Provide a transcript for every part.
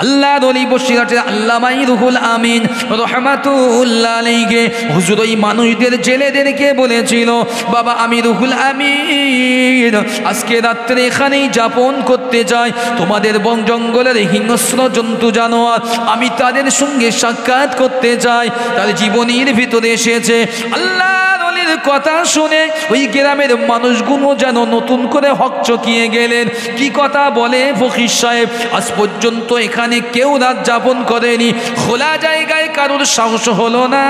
আল্লাহর ওলি বসিরহাটের আল্লামা রুহুল আমিন রাহমাতুল্লাহ আলাইহি হুজুর ওই মানুষদের জেলেদেরকে বলেছিল, বাবা আমি রুহুল আমিন আজকে রাত্রে এখানেই যাপন করতে চাই, তোমাদের বন জঙ্গলের হিংস্র জন্তু জানোয়ার আমি তাদের সঙ্গে সাক্ষাৎ করতে চাই। তার জীবনীর ভিতরে এসেছে আল্লাহ কথা শুনে ওই গ্রামের মানুষগুলো যেন নতুন করে হকচকিয়ে গেলেন। কি কথা বলে ফকির সাহেব, আজ পর্যন্ত এখানে কেউ রাত যাপন করেনি, খোলা জায়গায় কারোর সাহস হলো না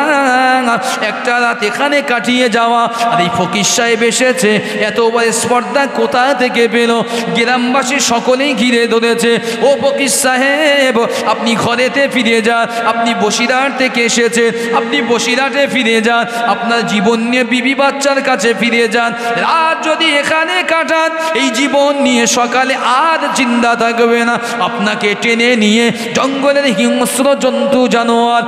একটা রাত এখানে কাটিয়ে যাওয়া। আর এই ফকির সাহেব এসেছে, এত বড় স্পর্ধা কোথা থেকে পেল? গ্রামবাসী সকলেই ঘিরে ধরেছে, ও ফকির সাহেব আপনি ঘরেতে ফিরে যান, আপনি বসিরহাট থেকে এসেছেন, আপনি বসিরহাটে ফিরে যান, আপনার জীবন নিয়ে বিবি বাচ্চার কাছে ফিরে যান, রাত যদি এখানে কাটান এই জীবন নিয়ে সকালে আর জিন্দা থাকবে না। আপনাকে টেনে নিয়ে জঙ্গলের হিংস্র জন্তু জানোয়ার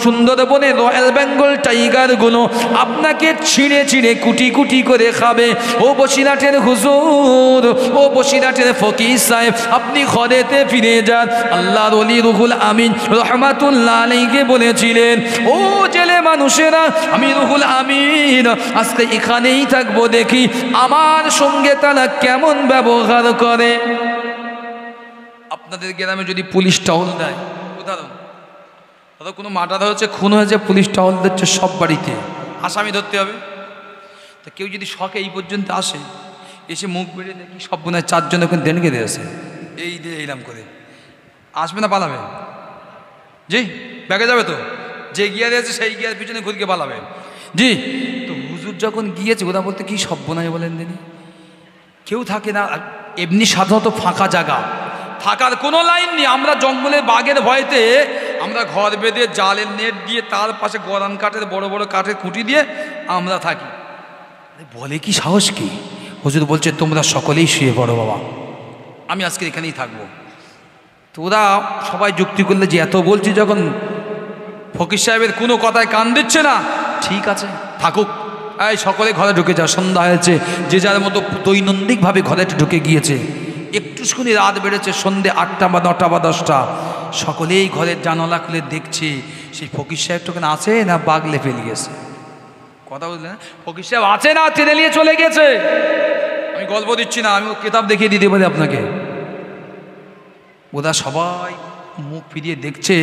সুন্দরবনে রয়্যাল বেঙ্গল টাইগারগুলো আপনাকে ছিঁড়ে ছিঁড়ে কুটি কুটি করে খাবে। ও বসিরহাটের হুজুর, ও বসিরহাটের ফকির সাহেব আপনি ঘরেতে ফিরে যান। আল্লাহর ওলি রুহুল আমিন রাহমাতুল্লাহ আলাইহি বলেছিলেন, ও জেলে মানুষেরা আমি রুহুল আমিন আজকে এখানেই থাকবো, দেখি আমার সঙ্গে তারা কেমন ব্যবহার করে। আপনাদের গ্রামে যদি পুলিশ টহল দেয়, উদাহরণ ধরো কোনো মার্ডার হয়েছে, খুন হয়েছে, পুলিশ টহল দিচ্ছে সব বাড়িতে, আসামি ধরতে হবে। তা কেউ যদি শখে এই পর্যন্ত আসে, এসে মুখ বেড়ে দেখি সব বোনায় চারজন ওখানে দেনকে দিয়েছে, এই দিয়ে এইরাম করে আসবে না পালাবে? জি ব্যাগে যাবে তো, যে গিয়ারে আছে সেই গিয়ার পিছনে ঘুরকে পালাবে। জি তো হুজুর যখন গিয়েছে ওরা বলতে কি সব্যনাশ বলেন দিনি, কেউ থাকে না, এমনি সাধারণত ফাঁকা জায়গা, থাকার কোনো লাইন নেই। আমরা জঙ্গলে বাঘের ভয়তে আমরা ঘর বেঁধে জালের নেট দিয়ে তার পাশে গরান কাঠের বড় বড় কাঠের খুঁটি দিয়ে আমরা থাকি। বলে কি সাহস কি? হুজুর বলছে তোমরা সকলেই শুয়ে পড়ো বাবা, আমি আজকে এখানেই থাকবো। তো ওরা সবাই যুক্তি করলে যে এত বলছি যখন ফকির সাহেবের কোনো কথায় কান দিচ্ছে না, ঠিক আছে থাকুক, এই সকলে ঘরে ঢুকে যা, সন্ধ্যা হয়েছে, যে যার মতো দৈনন্দিনভাবে ঘরে ঢুকে গিয়েছে। একটুখানি রাত বেড়েছে, সন্ধ্যে 8টা বা 9টা বা 10টা, সকলেই ঘরের জানালা খুলে দেখছে সেই ফকির সাহেব টোখানে আছে না বাগলে ফেলে গেছে। কথা বললেন, ফকির সাহেব আছে না টেনে নিয়ে চলে গেছে। আমি গল্প দিচ্ছি না, আমি কিতাব দেখিয়ে দিতে পারি আপনাকে। ওরা সবাই মুখ ফিরিয়ে দেখছে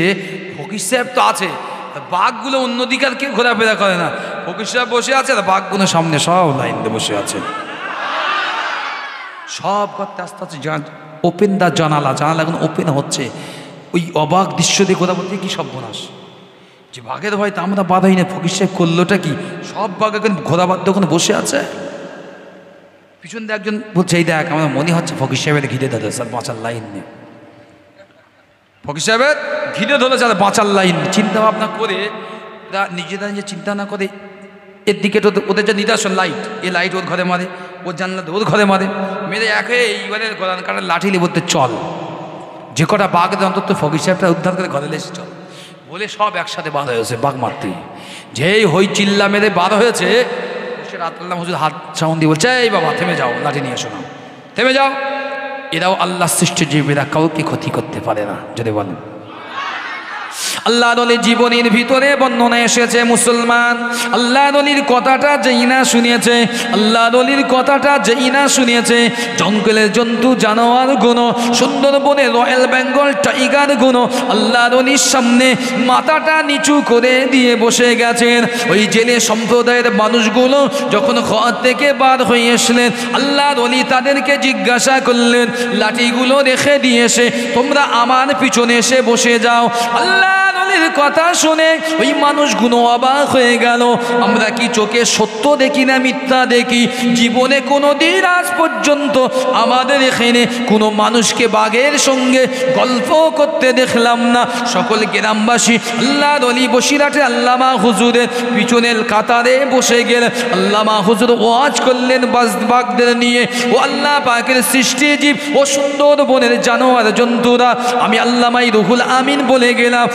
ফকির সাহেব তো আছে, বাঘগুলো অন্যদিকে আর কেউ ঘোরাফেরা করে না, ফকির সাহেব বসে আছে আর বাঘগুলো সামনে সব লাইন দিয়ে বসে আছে। সব করতে আস্তে আস্তে ওপেন দা জানালা, জানালা এখন ওপেন হচ্ছে। ওই অবাক দৃশ্য দেখে ওরা বলতে কি সর্বনাশ, যে বাঘের ভয়তে আমরা বাধাই না, ফকির সাহেব করলোটা কি? সব বাঘ এখন ঘোরাবাধ্য ওখানে বসে আছে। পিছন দিয়ে একজন বলছে এই দেখ, আমার মনে হচ্ছে ফকির সাহেবের ঘিরে ধরে স্যার বাঁচার লাইন নেই, ফকির সাহেবের ঘিরে ধরে স্যার বাঁচার লাইন। চিন্তা ভাবনা করে নিজেরা নিজে চিন্তা না করে এর দিকে তো ওদের যে নিদর্শন লাইট, এই লাইট ওর ঘরে মারে, ওর জানলা ওর ঘরে মারে, মেরে একে এইবারে গলান কাটার লাঠি নিয়ে বলতে চল, যে কটা বাঘ অন্তত ফকির সাহেবটা উদ্ধার করে ঘরে এসে চল বলে সব একসাথে বার হয়েছে বাঘ মারতে। যেই হই চিল্লা মেরে বার হয়েছে, সে রাতুল্লাহ হুজুর হাত সাউন্ড দিয়ে বলছে এই বাবা থেমে যাও, লাঠি নিয়ে এসো না, থেমে যাও। এরাও আল্লাহ সৃষ্টি জীবেরা কাউকে ক্ষতি করতে পারে না, যদি বলেন। আল্লাহ নবীর জীবনের ভিতরে বর্ণনা এসেছে, মুসলমান আল্লাহ নবীর কথাটা যেই না শুনিয়েছে, আল্লাহ নবীর কথাটা যেই না শুনিয়েছে, জঙ্গলের জন্তু জানোয়ার গুলো, সুন্দরবনে রয়্যাল বেঙ্গল টাইগার গুলো আল্লাহ নবীর সামনে মাথাটা নিচু করে দিয়ে বসে গেছেন। ওই জেলে সম্প্রদায়ের মানুষগুলো যখন ঘর থেকে বার হয়ে আসলেন, আল্লাহ নবী তাদেরকে জিজ্ঞাসা করলেন, লাঠিগুলো রেখে দিয়ে এসে তোমরা আমার পিছনে এসে বসে যাও। আল্লাহ কথা শুনে ওই মানুষগুলো অবাক হয়ে গেল, আমরা কি চোখে সত্য দেখি না মিথ্যা দেখি? জীবনে কোনো দিন আজ পর্যন্ত আমাদের এখানে কোনো মানুষকে বাঘের সঙ্গে গল্প করতে দেখলাম না। সকল গ্রামবাসী আল্লাহর ওলি বসিরহাটে আল্লামা হুজুরের পিছনের কাতারে বসে গেলেন। আল্লামা হুজুর ওয়াজ করলেন বাঘদের নিয়ে, ও আল্লাহ পাকের সৃষ্টি জীব ও সুন্দরবনের জানোয়ার জন্তুরা, আমি আল্লামাই রুহুল আমিন বলে গেলাম,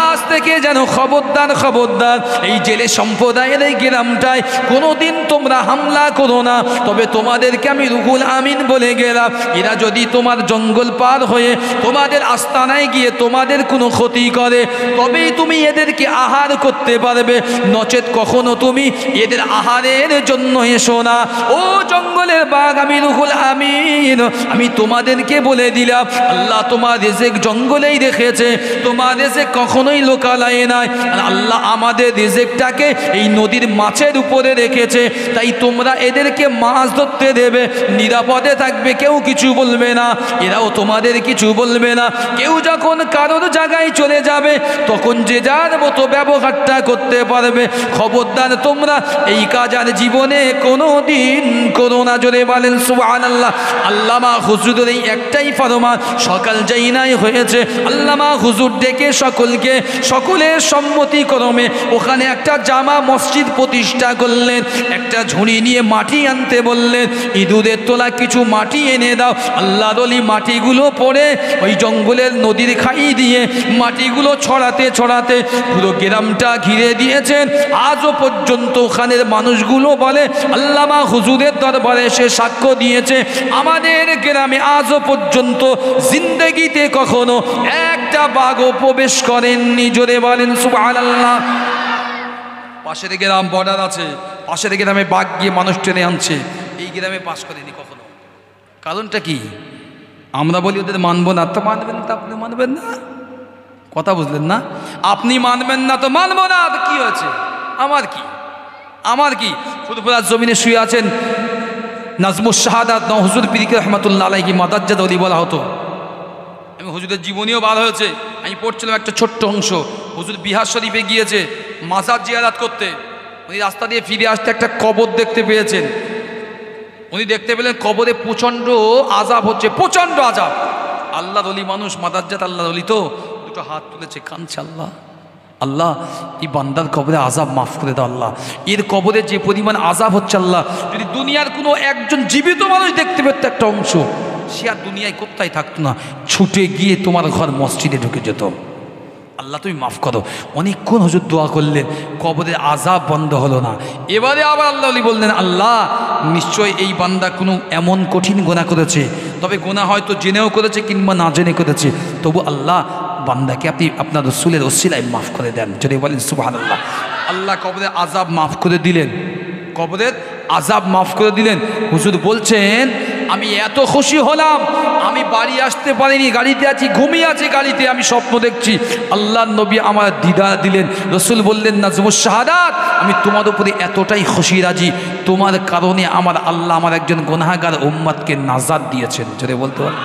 আজ থেকে যেন খবরদার খবরদার এই জেলে সম্প্রদায়ের এই গ্রামটায় কোনোদিন তোমরা হামলা করো না। তবে তোমাদেরকে আমি রুহুল আমিন বলে গেলাম, এরা যদি তোমার জঙ্গল পার হয়ে তোমাদের আস্তানায় গিয়ে তোমাদের কোনো ক্ষতি করে তবেই তুমি এদেরকে আহার করতে পারবে, নচেত কখনো তুমি এদের আহারের জন্য এসো না। ও জঙ্গলের বাঘ, আমি রুহুল আমিন, আমি তোমাদেরকে বলে দিলাম, আল্লাহ তোমার রিজিক জঙ্গলেই রেখেছে, তোমার রিজিক কখনোই লোকালয়ে নাই। আর আল্লাহ আমাদের রিজিকটাকে এই নদীর মাছের উপরে রেখেছে, তাই তোমরা এদেরকে মাছ ধরতে দেবে, নিরাপদে থাকবে, কেউ কিছু বলবে না, এরাও তোমাদের কিছু বলবে না। কেউ যখন কারোর জায়গায় চলে যাবে তখন যে যার মতো ব্যবহারটা করতে পারবে। খবরদার তোমরা এই কাজ আর জীবনে কোনো দিন করো না। জোরে বলেন সুবহানাল্লাহ। আল্লামা হুজুরের এই একটাই ফরমান, সকাল যাই নাই হয়েছে, আল্লামা হুজুর ডেকে সকলের সম্মতিক্রমে ওখানে একটা জামা মসজিদ প্রতিষ্ঠা করলেন। একটা ঝুড়ি নিয়ে মাটি আনতে বললেন, ইঁদুরের তোলা কিছু মাটি এনে দাও। আল্লাহর ওলি মাটিগুলো পড়ে ওই জঙ্গলের নদীর খাই দিয়ে মাটিগুলো ছড়াতে ছড়াতে পুরো গ্রামটা ঘিরে দিয়েছেন। আজও পর্যন্ত ওখানের মানুষগুলো বলে, আল্লামা হুজুরের দরবারে সে সাক্ষ্য দিয়েছে, আমাদের গ্রামে আজও পর্যন্ত জিন্দেগিতে কখনো একটা বাঘও প্রবেশ করেননি। জোরে বলেন সুবহানাল্লাহ। পাশের গ্রাম বর্ডার আছে, পাশের গ্রামে বাঘ গিয়ে মানুষ টেনে আনছে, এই গ্রামে পাশ করেনি কখনো। কারণটা কি? আমরা বলি ওদের মানবো না, তো মানবেন তো আপনি মানবেন না, কথা বুঝলেন না? আপনি মানবেন না তো মানবো না, তো কি হয়েছে? আমার কি ফুরফুরার জমিনে শুয়ে আছেন নাজমুস শাহাদাত হুজুর পীর রহমাতুল্লাহ আলাইহি মাদাজ্জাদ ওলি বলা হতো। আমি হুজুরের জীবনীও বার হয়েছে, আমি পড়ছিলাম একটা ছোট্ট অংশ। হুজুর বিহার শরীফে গিয়েছে মাজার জিয়ারাত করতে, উনি রাস্তা দিয়ে ফিরে আসতে একটা কবর দেখতে পেয়েছেন। উনি দেখতে পেলেন কবরে প্রচণ্ড আযাব হচ্ছে, প্রচণ্ড আযাব। আল্লাহর ওলি মানুষ, মাদাজ্জাদ আল্লাহর ওলি, তো দুটো হাত তুলেছে, কাঁদছে, আল্লাহ এই বান্দার কবরে আযাব মাফ করে দাও আল্লাহ, এর কবরে যে পরিমাণ আযাব হচ্ছে আল্লাহ, যদি দুনিয়ার কোনো একজন জীবিত মানুষ দেখতে পেত একটা অংশ, সে আর দুনিয়ায় কোথায় থাকতো না, ছুটে গিয়ে তোমার ঘর মসজিদে ঢুকে যেত। আল্লাহ তুমি মাফ করো। অনেকক্ষণ হুজুর দোয়া করলেন, কবরের আযাব বন্ধ হলো না। এবারে আবার আল্লাহ আলী বললেন, আল্লাহ নিশ্চয় এই বান্দা কোনো এমন কঠিন গুনাহ করেছে, তবে গুনাহ হয়তো জেনেও করেছে কিংবা না জেনে করেছে, তবু আল্লাহ বান্দাকে আপনি আপনার রসুলের ওসিলায় মাফ করে দেন। যদি বলেন সুবহানাল্লাহ। আল্লাহ কবরের আযাব মাফ করে দিলেন, কবরের আযাব মাফ করে দিলেন। হুজুর বলছেন, আমি এত খুশি হলাম, আমি বাড়ি আসতে পারিনি, গাড়িতে আছি, ঘুমিয়ে আছি গাড়িতে, আমি স্বপ্ন দেখছি, আল্লাহর নবী আমার দিদার দিলেন। রসুল বললেন, নাজমুস শাহাদাত, আমি তোমার উপরে এতটাই খুশি রাজি, তোমার কারণে আমার আল্লাহ আমার একজন গুনাহগার উম্মতকে নাজাত দিয়েছেন। যদি বলতে পারেন,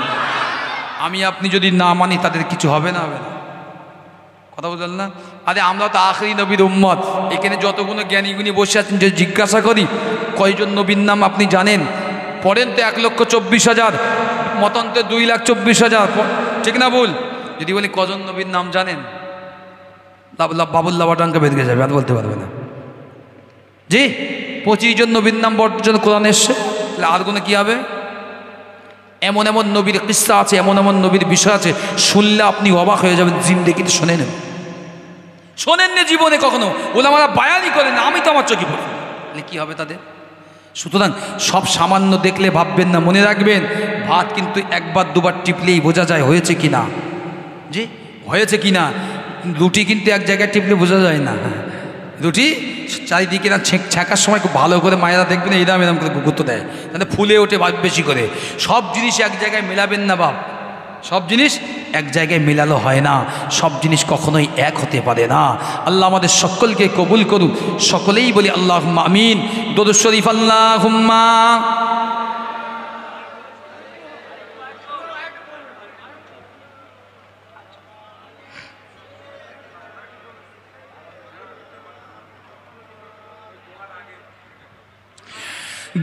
আমি আপনি যদি না মানি তাদের কিছু হবে না, কথা বললেন না? আরে আমরা তো আখরি নবীর উম্মত, এখানে যতগুলো জ্ঞানীগুণী বসে আছেন, যে জিজ্ঞাসা করি কয়জন নবীর নাম আপনি জানেন? পড়েন তো 1,24,000, মতান্তে 2,24,000, ঠিক না ভুল? যদি বলি কজন নবীর নাম জানেন, বাবুল্লাহ বাটাঙ্কা বেরিয়ে যাবে, আর বলতে পারবে না। জি 25 জন নবীর নাম বর্জন কোরআন এসছে, তাহলে আর কোনো কী হবে? এমন এমন নবীর কিস্সা আছে, এমন এমন নবীর বিষয় আছে, শুনলে আপনি অবাক হয়ে যাবেন। জিন্দেগিতে শোনেননি জীবনে কখনো, ওলামারা বায়ানই করেন না, আমি তো আমার চোখে পড়ি, তাহলে কী হবে তাদের? সুতরাং সব সামান্য দেখলে ভাববেন না, মনে রাখবেন ভাত কিন্তু একবার দুবার টিপলেই বোঝা যায় হয়েছে কি না। জি হয়েছে কি না। রুটি কিন্তু এক জায়গায় টিপলে বোঝা যায় না, রুটি চারিদিকে না ছ্যাঁকার সময় খুব ভালো করে মায়েরা দেখবেন এরম এরম করে গুরুত্ব দেয়, তাহলে ফুলে ওঠে বেশি করে। সব জিনিস এক জায়গায় মেলাবেন না বাপ, সব জিনিস এক জায়গায় মেলালো হয় না, সব জিনিস কখনোই এক হতে পারে না। আল্লাহ আমাদের সকলকে কবুল করুক, সকলেই বলি আল্লাহুম্মা আমিন। দরুদ শরীফ আল্লাহুম্মা।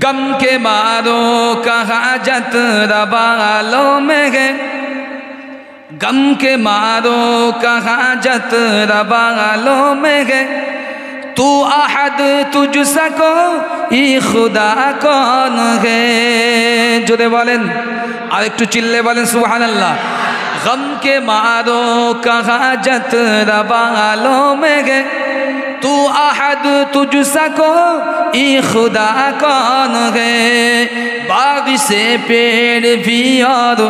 गम के मारो कहा जत रबालों में है, गम के मारो कहा जत रबालों में है, तू अहद तुझ सको ई खुदा कौन है। जोरे बोलें और एक चिल्ले बोलें सुबहान अल्लाह। गम के मारो कहाँ जतरा वालों में गए तू अहद तुझसा को ई खुदा कौन है बाग से पेड़ भी और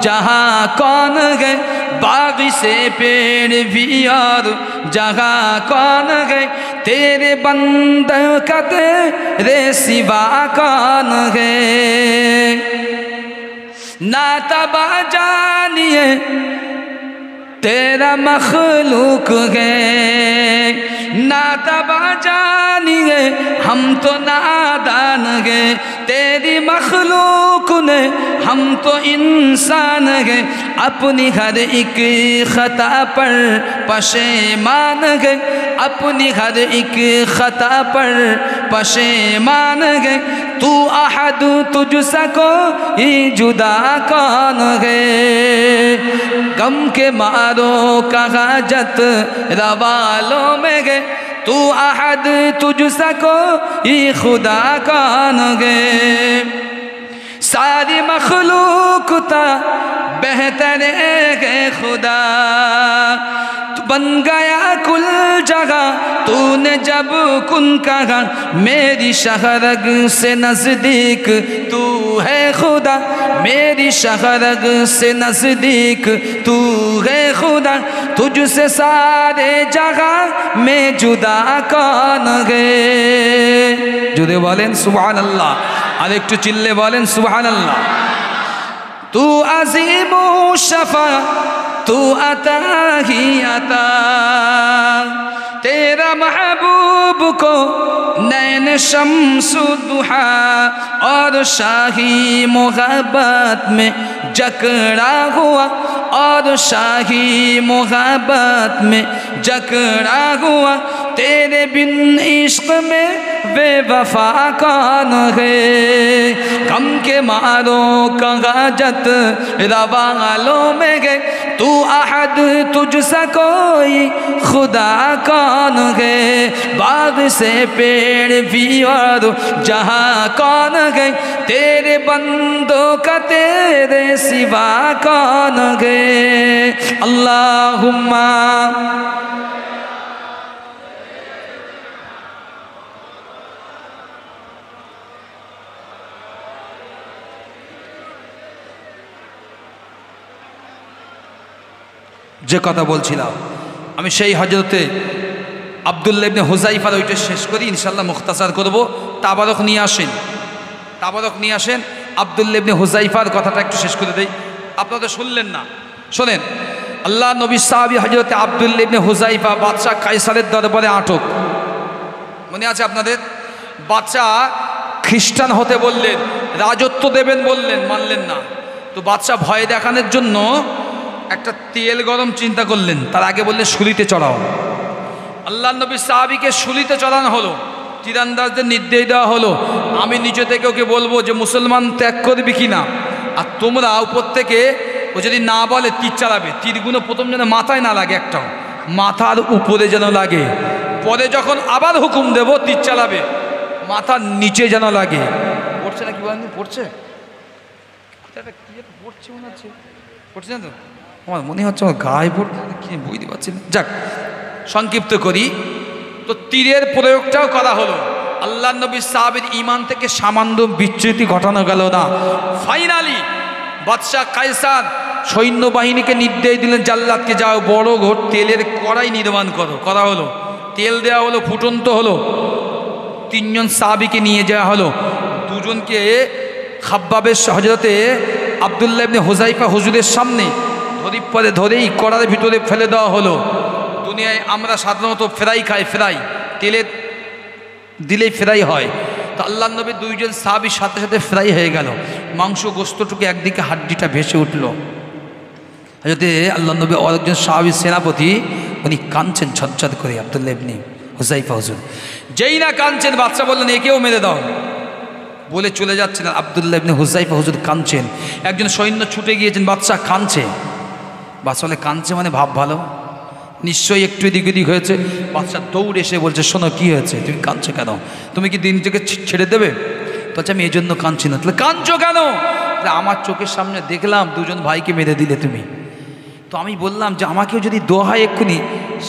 जहाँ कौन है बाग से पेड़ भी और जहाँ कौन है तेरे बंदे का तेरे सिवा कौन है ना तबा जानिए तेरा मखलूक है ना तबा जानिए हम तो नादान है तेरी मखलूक ने हम तो इंसान है अपनी हर एक खता पर पशेमान है अपनी हर एक खता पर पशेमान है तू अहद तुझसा को ही जुदा कौन है गम के मारो कहाँ जत रवालों में गए तू अहद तुझसा को ही खुदा कौन गए सारी मखलूक ता बेहतर है खुदा तू बन गया कुल जगह तूने जब कुन कहा मेरी शहरग से नजदीक तू है खुदा मेरी शहरग से नजदीक तू है खुदा तुझसे सारे जगह में जुदा कौन है जुदे बोलें सुभान अल्लाह और एक चिल्ले बोलें सुभान अल्लाह तू अजीम शफा तू अता ही अता तेरा महबूब को नैन शम्सु दुहा और शाही मोहब्बत में जकड़ा हुआ और शाही मोहब्बत में जकड़ा हुआ तेरे बिन इश्क में बेवफा कौन है गम के मारो कहाँ जत रवालों में गए तू अहद तुझसा कोई खुदा कौन है बाग से पेड़ भी और जहाँ कौन है तेरे बंदों का तेरे सिवा कौन है अल्लाहुम्मा যে কথা বলছিলাম আমি সেই হযরতে আব্দুল্লাহ ইবনে হুযাইফার ওইটা শেষ করি ইনশাআল্লাহ মুখতাসার করব তাবারক নিয়ে আসেন আব্দুল্লাহ ইবনে হুযাইফার কথাটা একটু শেষ করে দেই আপনারা শুনলেন না শোনেন আল্লাহ নবী সাহাবী হযরতে আব্দুল্লাহ ইবনে হুযাইফা বাদশা কায়সারের দরবারে আটক মনে আছে আপনাদের বাদশা খ্রিস্টান হতে বললেন রাজত্ব দেবেন বললেন মানলেন না তো বাদশা ভয় দেখানোর জন্য একটা তেল গরম চিন্তা করলেন তার আগে বললেন শুলিতে চড়াও আল্লাহ নবী সাহাবীকে শুলিতে চড়ানো হলো তীরন্দাজদের নির্দেশ দেওয়া হলো আমি নিচে থেকে ওকে বলবো যে মুসলমান ত্যাগ করবি কি না আর তোমরা উপর থেকে ও যদি না বলে তীর চালাবে তীরগুলো প্রথম যেন মাথায় না লাগে একটাও মাথার উপরে যেন লাগে পরে যখন আবার হুকুম দেব তীর চালাবে মাথার নিচে যেন লাগে পড়ছে না কি বলেন পড়ছে পড়ছে মনে হচ্ছে পড়ছে না তো আমার মনে হচ্ছে আমার গায়ে পড়তে কি বুঝতে পারছি না যাক সংক্ষিপ্ত করি তো তীরের প্রয়োগটাও করা হলো আল্লাহ নবী সাহাবীর ঈমান থেকে সামান্য বিচ্যুতি ঘটানো গেল না ফাইনালি বাদশা কায়সার সৈন্যবাহিনীকে নির্দেশ দিলেন জাল্লাদকে যাও বড় ঘর তেলের কড়াই নির্মাণ করা হলো তেল দেওয়া হলো ফুটন্ত হলো তিনজন সাহাবীকে নিয়ে যাওয়া হলো দুজনকে খাব্বাবের হযরতে আব্দুল্লাহ ইবনে হুযাইফা হুজুরের সামনে ধরেই কড়ার ভিতরে ফেলে দেওয়া হলো দুনিয়ায় আমরা সাধারণত ফ্রাই খাই ফ্রাই তেলে দিলেই ফ্রাই হয় তো আল্লাহ নবী দুইজন সাহাবীর সাথে সাথে ফ্রাই হয়ে গেল মাংস গোস্তটুকু একদিকে হাড্ডিটা ভেসে উঠল হযরতে আল্লাহ নবী আরেকজন সাহাবী সেনাপতি উনি কাঁদছেন ঝরঝর করে আব্দুল্লাহ ইবনে হুযাইফা হুজুর যেই না কাঁদছেন বাদশা বললেন একেও মেরে দাও বলে চলে যাচ্ছেন আব্দুল্লাহ ইবনে হুযাইফা হুজুর কাঁদছেন একজন সৈন্য ছুটে গিয়েছেন বাদশা কাঁদছে বাদশা বলে কাঁদছে মানে ভাব ভালো নিশ্চয়ই একটু এদিক ওদিক হয়েছে বাদশা দৌড়ে এসে বলছে শোনো কি হয়েছে তুমি কাঁদছো কেন তুমি কি দিন থেকে ছেড়ে দেবে তো আচ্ছা আমি এই জন্য কাঁদছি না তাহলে কাঁদছো কেন আমার চোখের সামনে দেখলাম দুজন ভাইকে মেরে দিলে তুমি তো আমি বললাম যে আমাকেও যদি দোয়া হয় এক্ষুনি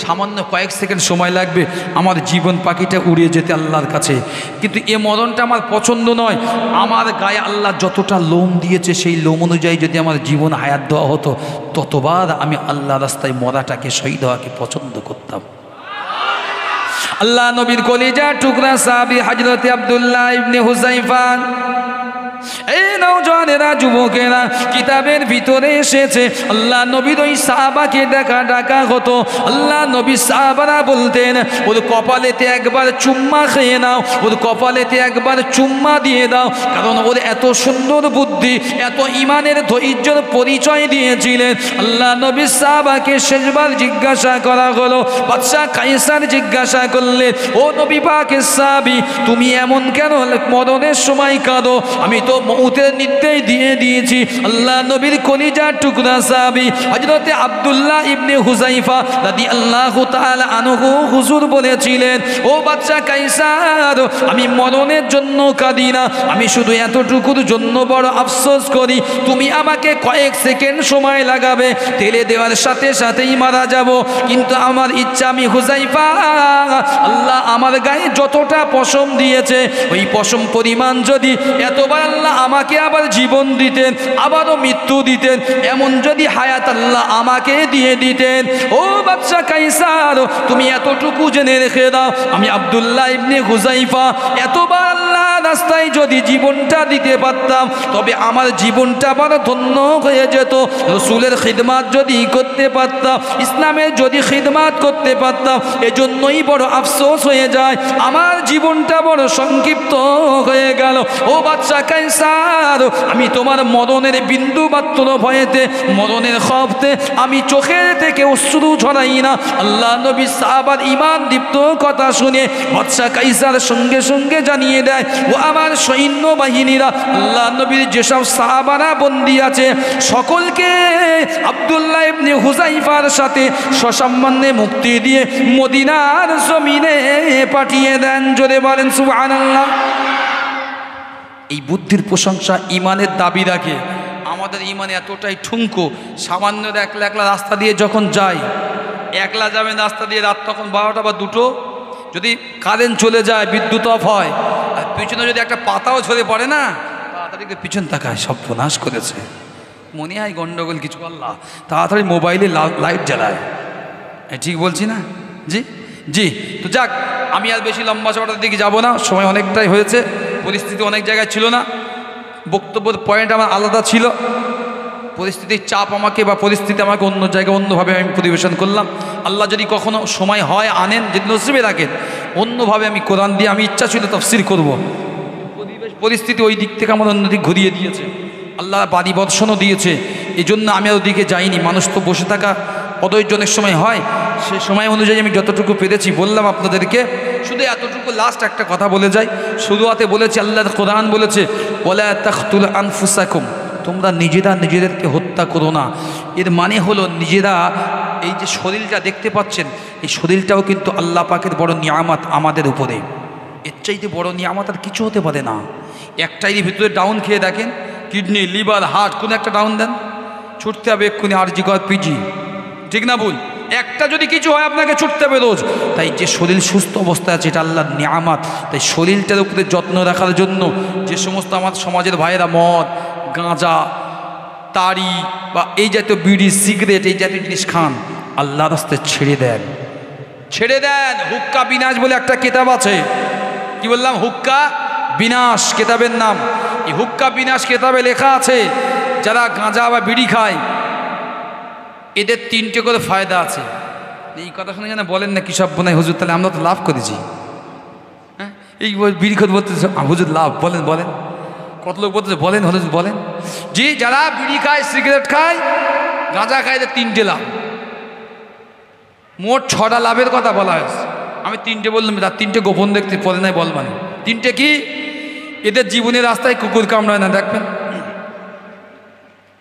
সামান্য কয়েক সেকেন্ড সময় লাগবে আমার জীবন পাখিটা উড়িয়ে যেতে আল্লাহর কাছে, কিন্তু এ মরণটা আমার পছন্দ নয়। আমার গায়ে আল্লাহ যতটা লোম দিয়েছে সেই লোম অনুযায়ী যদি আমার জীবন হায়াত দেওয়া হতো ততবার আমি আল্লাহ রাস্তায় মরাটাকে শহীদ হওয়াকে পছন্দ করতাম। আল্লাহ নবীর কলিজা টুকরা সাহাবী হযরত আব্দুল্লাহ ইবনে হুযায়ফা, এই নওজওয়ানেরা, যুবকেরা, কিতাবের ভিতরে এসেছে আল্লাহ নবীর ওই সাহাবাকে ডাকা হতো। আল্লাহ নবী সাহাবারা বলতেন ওর কপালেতে একবার চুম্মা খেয়ে নাও, ওর কপালেতে একবার চুম্মা দিয়ে দাও, কারণ ওর এত সুন্দর বুদ্ধি, এত ইমানের ধৈর্যের পরিচয় দিয়েছিলেন। আল্লাহ নবী সাহাবাকে শেষবার জিজ্ঞাসা করা হলো, বাদশা কায়সার জিজ্ঞাসা করলেন, ও নবী পাকের সাহাবী, তুমি এমন কেন মরণের সময় কাঁদো? আমি তো মউতের নির্দেশ দিয়ে দিয়েছি। আল্লাহ নবীর কলিজার টুকরা সাহাবী হযরত আব্দুল্লাহ ইবনে হুযায়ফা রাদিয়াল্লাহু তাআলা আনহু হুজুর বলেছিলেন, ও বাদশা কায়সার, আমি মরণের জন্য কাঁদি না, আমি শুধু এতটুকুর জন্য বড় আফসোস করি, তুমি আমাকে কয়েক সেকেন্ড সময় লাগাবে, তেলে দেওয়ার সাথে সাথেই মারা যাব, কিন্তু আমার ইচ্ছা আমি হুযায়ফা, আল্লাহ আমার গায়ে যতটা পশম দিয়েছে ওই পশম পরিমাণ যদি এতবার আল্লাহ আমাকে আবার জীবন দিতেন, আবারও মৃত্যু দিতেন, এমন যদি হায়াত আল্লাহ আমাকে দিয়ে দিতেন, ও বাদশা কায়সার, তুমি এতটুকু জেনে রেখে দাও, আমি আব্দুল্লাহ ইবনে হুযায়ফা এতবার আল্লাহ রাস্তায় যদি জীবনটা দিতে পারতাম তবে আমার জীবনটা বড় ধন্য হয়ে যেত। রসুলের খিদমাত যদি করতে পারতাম, ইসলামের যদি খিদমাত করতে পারতাম, এজন্যই বড় আফসোস হয়ে যায়, আমার জীবনটা বড় সংক্ষিপ্ত হয়ে গেল। ও বাদশা কায়সার, আমি তোমার মরণের বিন্দু মাত্র ভয়েতে, মরণের খবতে আমি চোখের থেকে অশ্রু ঝরাই না। আল্লাহ নবী সাহাবার ঈমান দীপ্ত কথা শুনে বাদশা কায়সার সঙ্গে সঙ্গে জানিয়ে দেয়, ও আমার সৈন্য বাহিনীরা, আল্লাহ নবীর যেসব সাহাবারা বন্দী আছে সকলকে আব্দুল্লাহ ইবনে হুযায়ফার সাথে সসম্মানে মুক্তি দিয়ে মদিনার জমিনে পাঠিয়ে দেন। জোরে বলেন সুবহানাল্লাহ। এই বুদ্ধির প্রশংসা ইমানের দাবি রাখে। আমাদের ইমানে এতটাই ঠুনকো, সামান্য একলা একলা রাস্তা দিয়ে যখন যাই, একলা যাবেন রাস্তা দিয়ে, রাত তখন 12টা বা 2টো, যদি কারেন্ট চলে যায়, বিদ্যুৎ অফ হয়, আর পিছনে যদি একটা পাতাও ঝরে পড়ে না, তাড়াতাড়ি পিছন তাকায়, সব প্রনাশ করেছে, মনে হয় গন্ডগোল কিছু, আল্লাহ তাড়াতাড়ি মোবাইলে লাইট জ্বালায়। ঠিক বলছি না? জি জি। তো যাক, আমি আর বেশি লম্বা চড়ার দিকে যাব না, সময় অনেকটাই হয়েছে, পরিস্থিতি অনেক জায়গায় ছিল না, বক্তব্যের পয়েন্ট আমার আলাদা ছিল, পরিস্থিতির চাপ আমাকে বা পরিস্থিতি আমাকে অন্য জায়গায় অন্যভাবে আমি পরিবেশন করলাম। আল্লাহ যদি কখনো সময় হয় আনেন, যদি নসিবে রাখেন, অন্যভাবে আমি কোরআন দিয়ে, আমি ইচ্ছা ছিল তাফসীর করব, পরিস্থিতি ওই দিক থেকে আমার অন্যদিক ঘুরিয়ে দিয়েছে, আল্লাহ বাড়ি বর্ষণও দিয়েছে, এই জন্য আমি আর ওদিকে যাইনি। মানুষ তো বসে থাকা অধৈর্যের সময় হয়, সে সময় অনুযায়ী আমি যতটুকু পেরেছি বললাম আপনাদেরকে। শুধু এতটুকু লাস্ট একটা কথা বলে যাই, শুরুয়াতে বলেছি, আল্লাহ কোরআন বলেছে, ওয়ালা তাকতুল আনফুসাকুম, তোমরা নিজেরা নিজেদেরকে হত্যা করো না। এর মানে হলো নিজেরা, এই যে শরীরটা দেখতে পাচ্ছেন, এই শরীরটাও কিন্তু আল্লাহ পাকের বড় নিয়ামত আমাদের উপরে, এর চাইতে বড় নিয়ামত আর কিছু হতে পারে না। একটাই ভিতরে ডাউন খেয়ে দেখেন, কিডনি, লিভার, হার্ট, কোনো একটা ডাউন দেন, ছুটতে হবে এক্ষুনি আরজি কর, পিজি, ঠিক না ভুল? একটা যদি কিছু হয় আপনাকে ছুটতে হবে রোজ। তাই যে শরীর সুস্থ অবস্থায় আছে, এটা আল্লাহর নিয়ামত। তাই শরীরটার উপরে যত্ন রাখার জন্য যে সমস্ত আমার সমাজের ভাইয়েরা মদ, গাঁজা, তাড়ি বা এই জাতীয় বিড়ি, সিগারেট, এই জাতীয় জিনিস খান, আল্লাহর রাস্তায় ছেড়ে দেন, ছেড়ে দেন। হুক্কা বিনাশ বলে একটা কিতাব আছে, কি বললাম? হুক্কা বিনাশ কিতাবের নাম। এই হুক্কা বিনাশ কিতাবে লেখা আছে, যারা গাঁজা বা বিড়ি খায় এদের 3টে করে ফায়দা আছে। এই কথা শুনে যেন বলেন না, কী সব বোনাই হুজুর, তাহলে আমরা তো লাভ করেছি। হ্যাঁ, এই বিড়ি খোঁজ বলতেছে হুজুর লাভ, বলেন বলেন, কত লোক বলতেছে বলেন হুজুর বলেন। জি, যারা বিড়ি খায়, সিগারেট খায়, গাঁজা খায়, এদের 3টে লাভ। মোট 6টা লাভের কথা বলা হয়েছে, আমি 3টে বললাম, তার 3টে গোপন দেখতে পরে নাই বল, মানে 3টে কি? এদের জীবনের রাস্তায় কুকুর কামড়ায় না, দেখবেন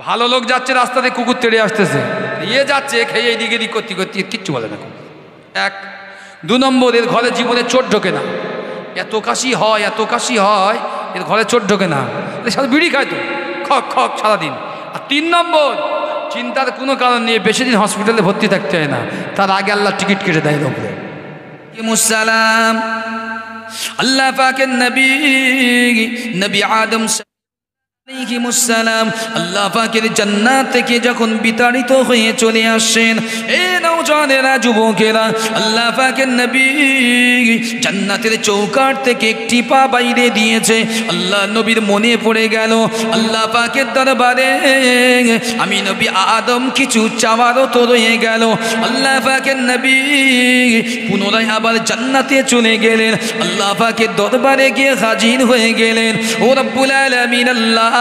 ভালো লোক যাচ্ছে রাস্তাতে, কুকুর তেড়ে আসতেছে, ইয়ে যাচ্ছে খেয়ে এইদিকে দিক করতে করতে, কিচ্ছু বলে না। 1 2 নম্বর, এর ঘরে জীবনে চোর ঢোকে না, এত কাশি হয়, এত কাশি হয়, এর ঘরে চোর ঢোকে না, সাথে বিড়ি খায় তো খক খক সারাদিন। আর 3 নম্বর, চিন্তার কোনো কারণ নেই, বেশি দিন হসপিটালে ভর্তি থাকতে হয় না, তার আগে আল্লাহ টিকিট কেটে দেয় ওপরে। মুসালাম আল্লাহ পাকের নবী, নবী আদম আলাইহিমুসসালাম আল্লাহ পাকের জান্নাত থেকে যখন বিতাড়িত হয়ে চলে আসেন, এ নওজওয়ানেরা, যুবকেরা, আল্লাহ পাকের নবী জান্নাতের চৌকাঠ থেকে একটি পা বাইরে দিয়েছে। আল্লাহ নবীর মনে পড়ে গেল, আল্লাহ পাকের দরবারে আমি নবী আদম কিছু চাওয়ারও তো রয়ে গেল। আল্লাহ পাকের নবী পুনরায় আবার জান্নাতে চলে গেলেন, আল্লাহ পাকের দরবারে গিয়ে হাজির হয়ে গেলেন। ও রব্বুল আলামিন, আল্লাহ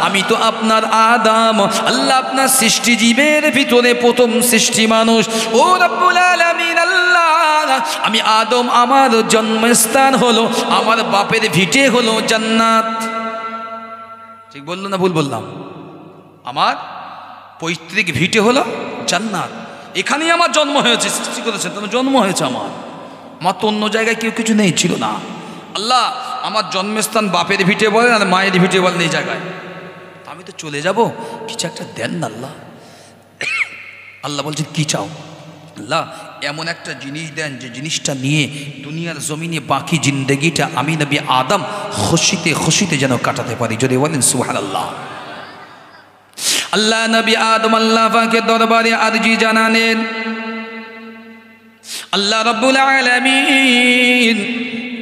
আমি তো আপনার আদম, আল্লাহ আপনার সৃষ্টি জীবের ভিতরে প্রথম সৃষ্টি মানুষ। ও রব্বুল আলামিন, আল্লাহ আমি আদম, আমার জন্মস্থান হলো, আমার বাপের ভিটে হলো জান্নাত। ঠিক বললো না ভুল বললাম? আমার পৈতৃক ভিটে হলো জান্নাত, এখানেই আমার জন্ম হয়েছে। সৃষ্টি করেছেন তখন জন্ম হয়েছে আমার তো অন্য জায়গায় কেউ কিছু নেই, ছিল না। আল্লাহ আমার জন্মস্থান বাপের ভিটে বলেন আর মায়ের ভিটে বলেন এই জায়গায়, আমি তো চলে যাব, কিছু একটা দেন না আল্লাহ। আল্লাহ বলছেন কি চাও? আল্লাহ এমন একটা জিনিস দেন যে জিনিসটা নিয়ে দুনিয়ার জমিনে বাকি জিন্দগিটা আমি নবী আদম খুশিতে খুশিতে যেন কাটাতে পারি। যদি বলেন সুবহানাল্লাহ। আল্লাহ নবী আদম আল্লাহ পাকের দরবারে আরজি জানালেন। আল্লাহ রাব্বুল আলামিন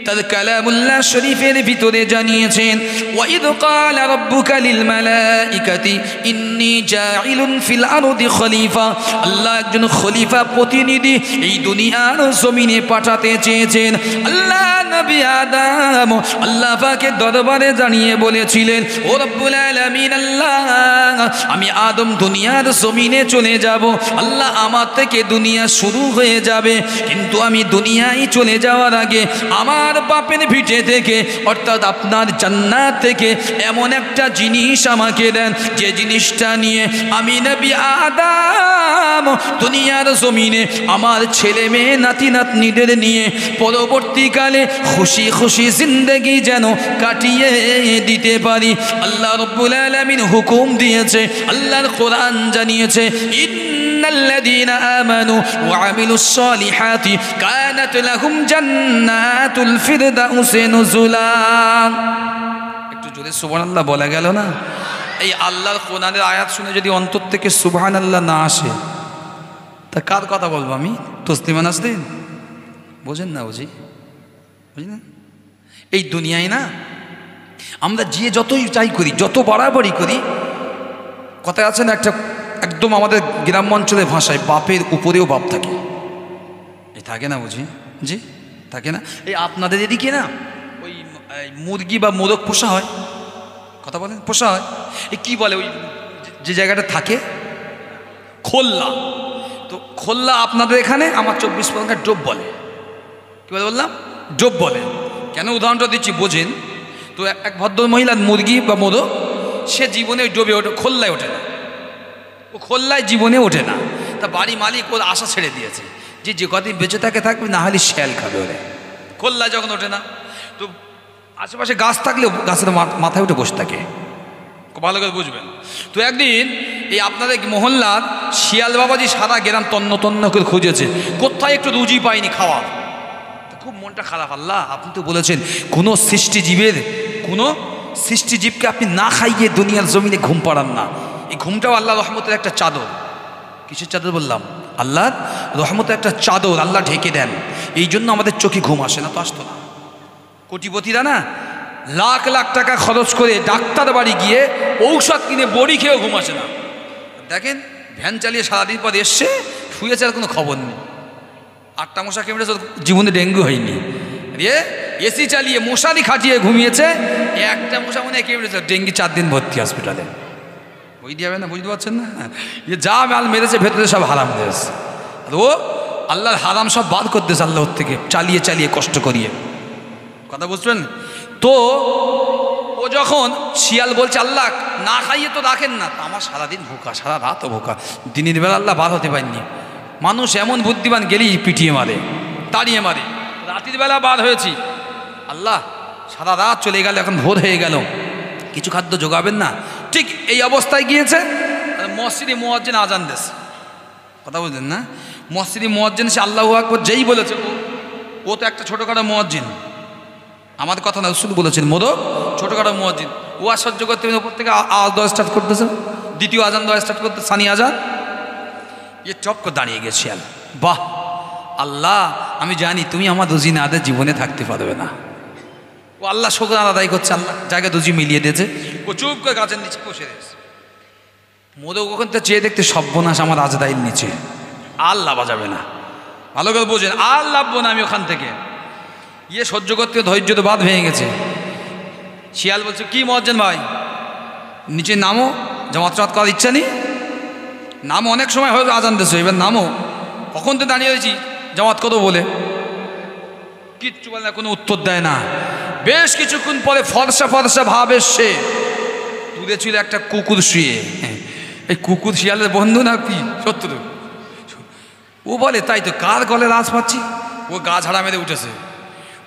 তার কালামুল্লাহ শরীফের ভিতরে জানিয়েছেন, ওয়াইদ ক্বালা রাব্বুকা লিল মালাইকাতি ইন্নী জাইলুন ফিল আরদি খলিফা। আল্লাহ একজন খলিফা প্রতিনিধি এই দুনিয়ার জমিনে পাঠাতে চেয়েছেন। আল্লাহ নবী আদম আল্লাহ পাকের দরবারে জানিয়ে বলেছিলেন, ও রব্বুল আলামিন, আল্লাহ আমি আদম দুনিয়ার জমিনে চলে যাব। আল্লাহ আমার থেকে দুনিয়া শুরু হয়ে যাবে, কিন্তু আমি দুনিয়ায় চলে যাওয়ার আগে আমার বাপের ভিটে থেকে অর্থাৎ আপনার জান্নাত থেকে এমন একটা জিনিস আমাকে দেন, যে জিনিসটা নিয়ে আমি নবী আদম দুনিয়ার জমিনে আমার ছেলে মেয়ে নাতি নাতনিদের নিয়ে পরবর্তীকালে খুশি খুশি জিন্দেগি যেন কাটিয়ে দিতে পারি। আল্লাহ রাব্বুল আলামিন হুকুম দিয়েছে, আল্লাহর কোরআন জানিয়েছে, الذين آمنوا وعملوا الصالحات كانت لهم جنات الفردوس نزلا। একটু জোরে সুবহানাল্লাহ বলা গেল না? এই আল্লাহর কোরআনের আয়াত শুনে যদি অন্তর থেকে সুবহানাল্লাহ না আসে, তা কার কথা বলবো আমি? তসলিমা নাসরিন বোঝেন না? বুঝি না? এই দুনিয়ায় না আমরা যে যতই চাই করি, যত বাড়াবাড়ি করি, কথায় আছে না একটা একদম আমাদের গ্রাম্য অঞ্চলের ভাষায়, বাপের উপরেও বাপ থাকে। এই থাকে না? বুঝি জি থাকে না? এই আপনাদের এদিকে না ওই মুরগি বা মোরগ পোষা হয়, কথা বলেন, পোষা হয়। এই কী বলে ওই যে জায়গাটা থাকে, খোল্লা। তো খোল্লা আপনাদের এখানে, আমার 24 ডোব বলে। কী বলে বললাম? ডোব বলে। কেন উদাহরণটা দিচ্ছি বোঝেন তো। এক ভদ্র মহিলার মুরগি বা মোরগ, সে জীবনে ওই ডোবে ওঠে, খোল্লায় ওঠে না। ও খোল্লায় জীবনে ওঠে না। তা বাড়ি মালিক ওর আশা ছেড়ে দিয়েছে যে যে কদিন বেঁচে থাকে থাকবে, না হলে শেয়াল খাবে ওরে। খোল্লায় যখন ওঠে না, তো আশেপাশে গাছ থাকলেও গাছের মাথায় উঠে বসে থাকে, ভালো করে বুঝবেন। তো একদিন এই আপনাদের মহল্লার শিয়াল বাবাজি সারা গ্রাম তন্ন তন্ন করে খুঁজেছে, কোথায় একটু রুজি পায়নি খাওয়ার। খুব মনটা খারাপ। আল্লাহ আপনি তো বলেছেন কোনো সৃষ্টিজীবকে আপনি না খাইয়ে দুনিয়ার জমিনে ঘুম পাড়ান না। এই ঘুমটাও আল্লাহ রহমতের একটা চাদর। কিসের চাদর বললাম? আল্লাহর রহমতের একটা চাদর আল্লাহ ঢেকে দেন। এই জন্য আমাদের চোখে ঘুম আসে না, তো আসতো না। কোটিপতিরা না লাখ লাখ টাকা খরচ করে ডাক্তার বাড়ি গিয়ে ঔষধ কিনে বড়ি খেয়েও ঘুম আসে না। দেখেন ভ্যান চালিয়ে সারাদিন পর এসছে, শুয়েছে, আর কোনো খবর নেই। 8টা মশা কেমড়েছে, জীবনে ডেঙ্গু হয়নি। দিয়ে এসি চালিয়ে মশারি খাটিয়ে ঘুমিয়েছে, একটা মশা মনে কেমড়েছে, ডেঙ্গি 4 দিন ভর্তি হসপিটালে। ওই দিয়ে না, বুঝতে পারছেন না? যা মাল মেরেছে ভেতরে সব হারাম দিয়েছে। আর ও আল্লাহর হারাম সব বাদ করতেছে আল্লাহর থেকে, চালিয়ে চালিয়ে কষ্ট করিয়ে। কথা বুঝবেন তো? ও যখন শিয়াল বলছে আল্লাহ না খাইয়ে তো রাখেন না, আমার সারাদিন ভোকা, সারা রাতও ভোকা, দিনের বেলা আল্লাহ বার হতে পারেননি। মানুষ এমন বুদ্ধিমান, গেলেই পিটিয়ে মারে, তাড়িয়ে মারে। রাতের বেলা বার হয়েছি, আল্লাহ সারা রাত চলে গেল, এখন ভোর হয়ে গেল, কিছু খাদ্য জোগাবেন না। ঠিক এই অবস্থায় গিয়েছে, মসজিদে মুয়াজ্জিন আজান দেশ, কথা বুঝলেন না? মসজিদে মুয়াজ্জিন সে আল্লাহু আকবার যেই বলেছে, ও তো একটা ছোটোখাটো মুয়াজ্জিন, আমাদের কথা না, রাসূল বলেছেন মোদক ছোটোখাটো মুয়াজ্জিন, ও আর সহ্য করতে উপর থেকে আওয়াজ দেওয়া স্টার্ট করতেছে, দ্বিতীয় আজান দেওয়া স্টার্ট করতে, সানি আজান, চপ করে দাঁড়িয়ে গেছে। বাহ আল্লাহ, আমি জানি তুমি আমার রুজি না দে জীবনে থাকতে পারবে না। ও আল্লাহ শুকরানা আদায় করছে, আল্লাহ জায়গা রুজি মিলিয়ে দিয়েছে। ও চুপ করে গাছের নিচে বসে রয়েছে। মোদক ওখান থেকে চেয়ে দেখতে সর্বনাশ আমার রাজদাইয়ের নিচে, আল্লাহ বাজাবে না, ভালো করে বোঝেন, আর লাভবো না আমি ওখান থেকে। সহ্য করতে ধৈর্য তো বাদ ভেঙে গেছে। শিয়াল বলছে, কি মুয়াজ্জিন ভাই নিচে নামো, জামাত করার ইচ্ছা নেই? নামো, অনেক সময় হয়তো আজান দিয়েছো, এবার নামো। কখন তো দাঁড়িয়ে রয়েছি জামাত করবো বলে, কিচ্ছু বলে না, কোনো উত্তর দেয় না। বেশ কিছুক্ষণ পরে ফর্সা ফর্সা ভাব এসছে, দূরে ছিল একটা কুকুর শুয়ে। এই কুকুর শিয়ালের বন্ধু না কি শত্রু? ও বলে, তাই তো, কার গলে রাজ পাচ্ছি? ও গা ঝাড়া মেরে উঠেছে,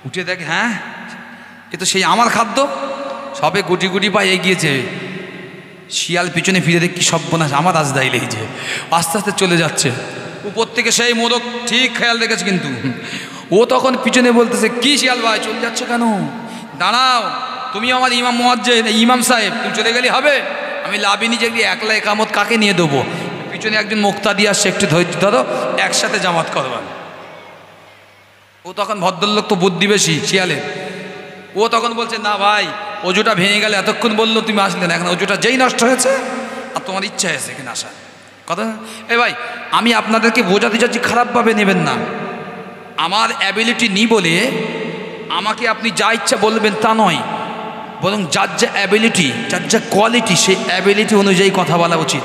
উঠে দেখে হ্যাঁ এ তো সেই আমার খাদ্য, সবে গুটি গুটি পায়ে এগিয়েছে। শিয়াল পিছনে ফিরে দেখি সর্বনাশ, আমার রাজদাই লেগেছে, আস্তে আস্তে চলে যাচ্ছে। উপর থেকে সেই মোদক ঠিক খেয়াল রেখেছে, কিন্তু ও তখন পিছনে বলতেছে, কি শিয়াল ভাই চলে যাচ্ছ কেন? দাঁড়াও, তুমি আমার ইমাম মুয়াজ্জিন, ইমাম সাহেব, তুমি চলে গেলে হবে? আমি লাভিনি যে একলা একামত কাকে নিয়ে দেবো? পিছনে একজন মুক্তাদি আসছে, একটু ধৈর্য ধরো, একসাথে জামাত করবেন। ও তখন ভদ্রলোক তো বুদ্ধি বেশি শিয়ালের, ও তখন বলছে, না ভাই অজুটা ভেঙে গেলে, এতক্ষণ বললো তুমি আসলে না, এখন অজুটা যেই নষ্ট হয়েছে আর তোমার ইচ্ছা হয়েছে এখানে আসা কথা। ভাই আমি আপনাদেরকে বোঝাতে চাচ্ছি, খারাপভাবে নেবেন না। আমার অ্যাবিলিটি নেই বলে আমাকে আপনি যা ইচ্ছা বলবেন তা নয়, বরং যার যা অ্যাবিলিটি, যার যা কোয়ালিটি, সেই অ্যাবিলিটি অনুযায়ী কথা বলা উচিত।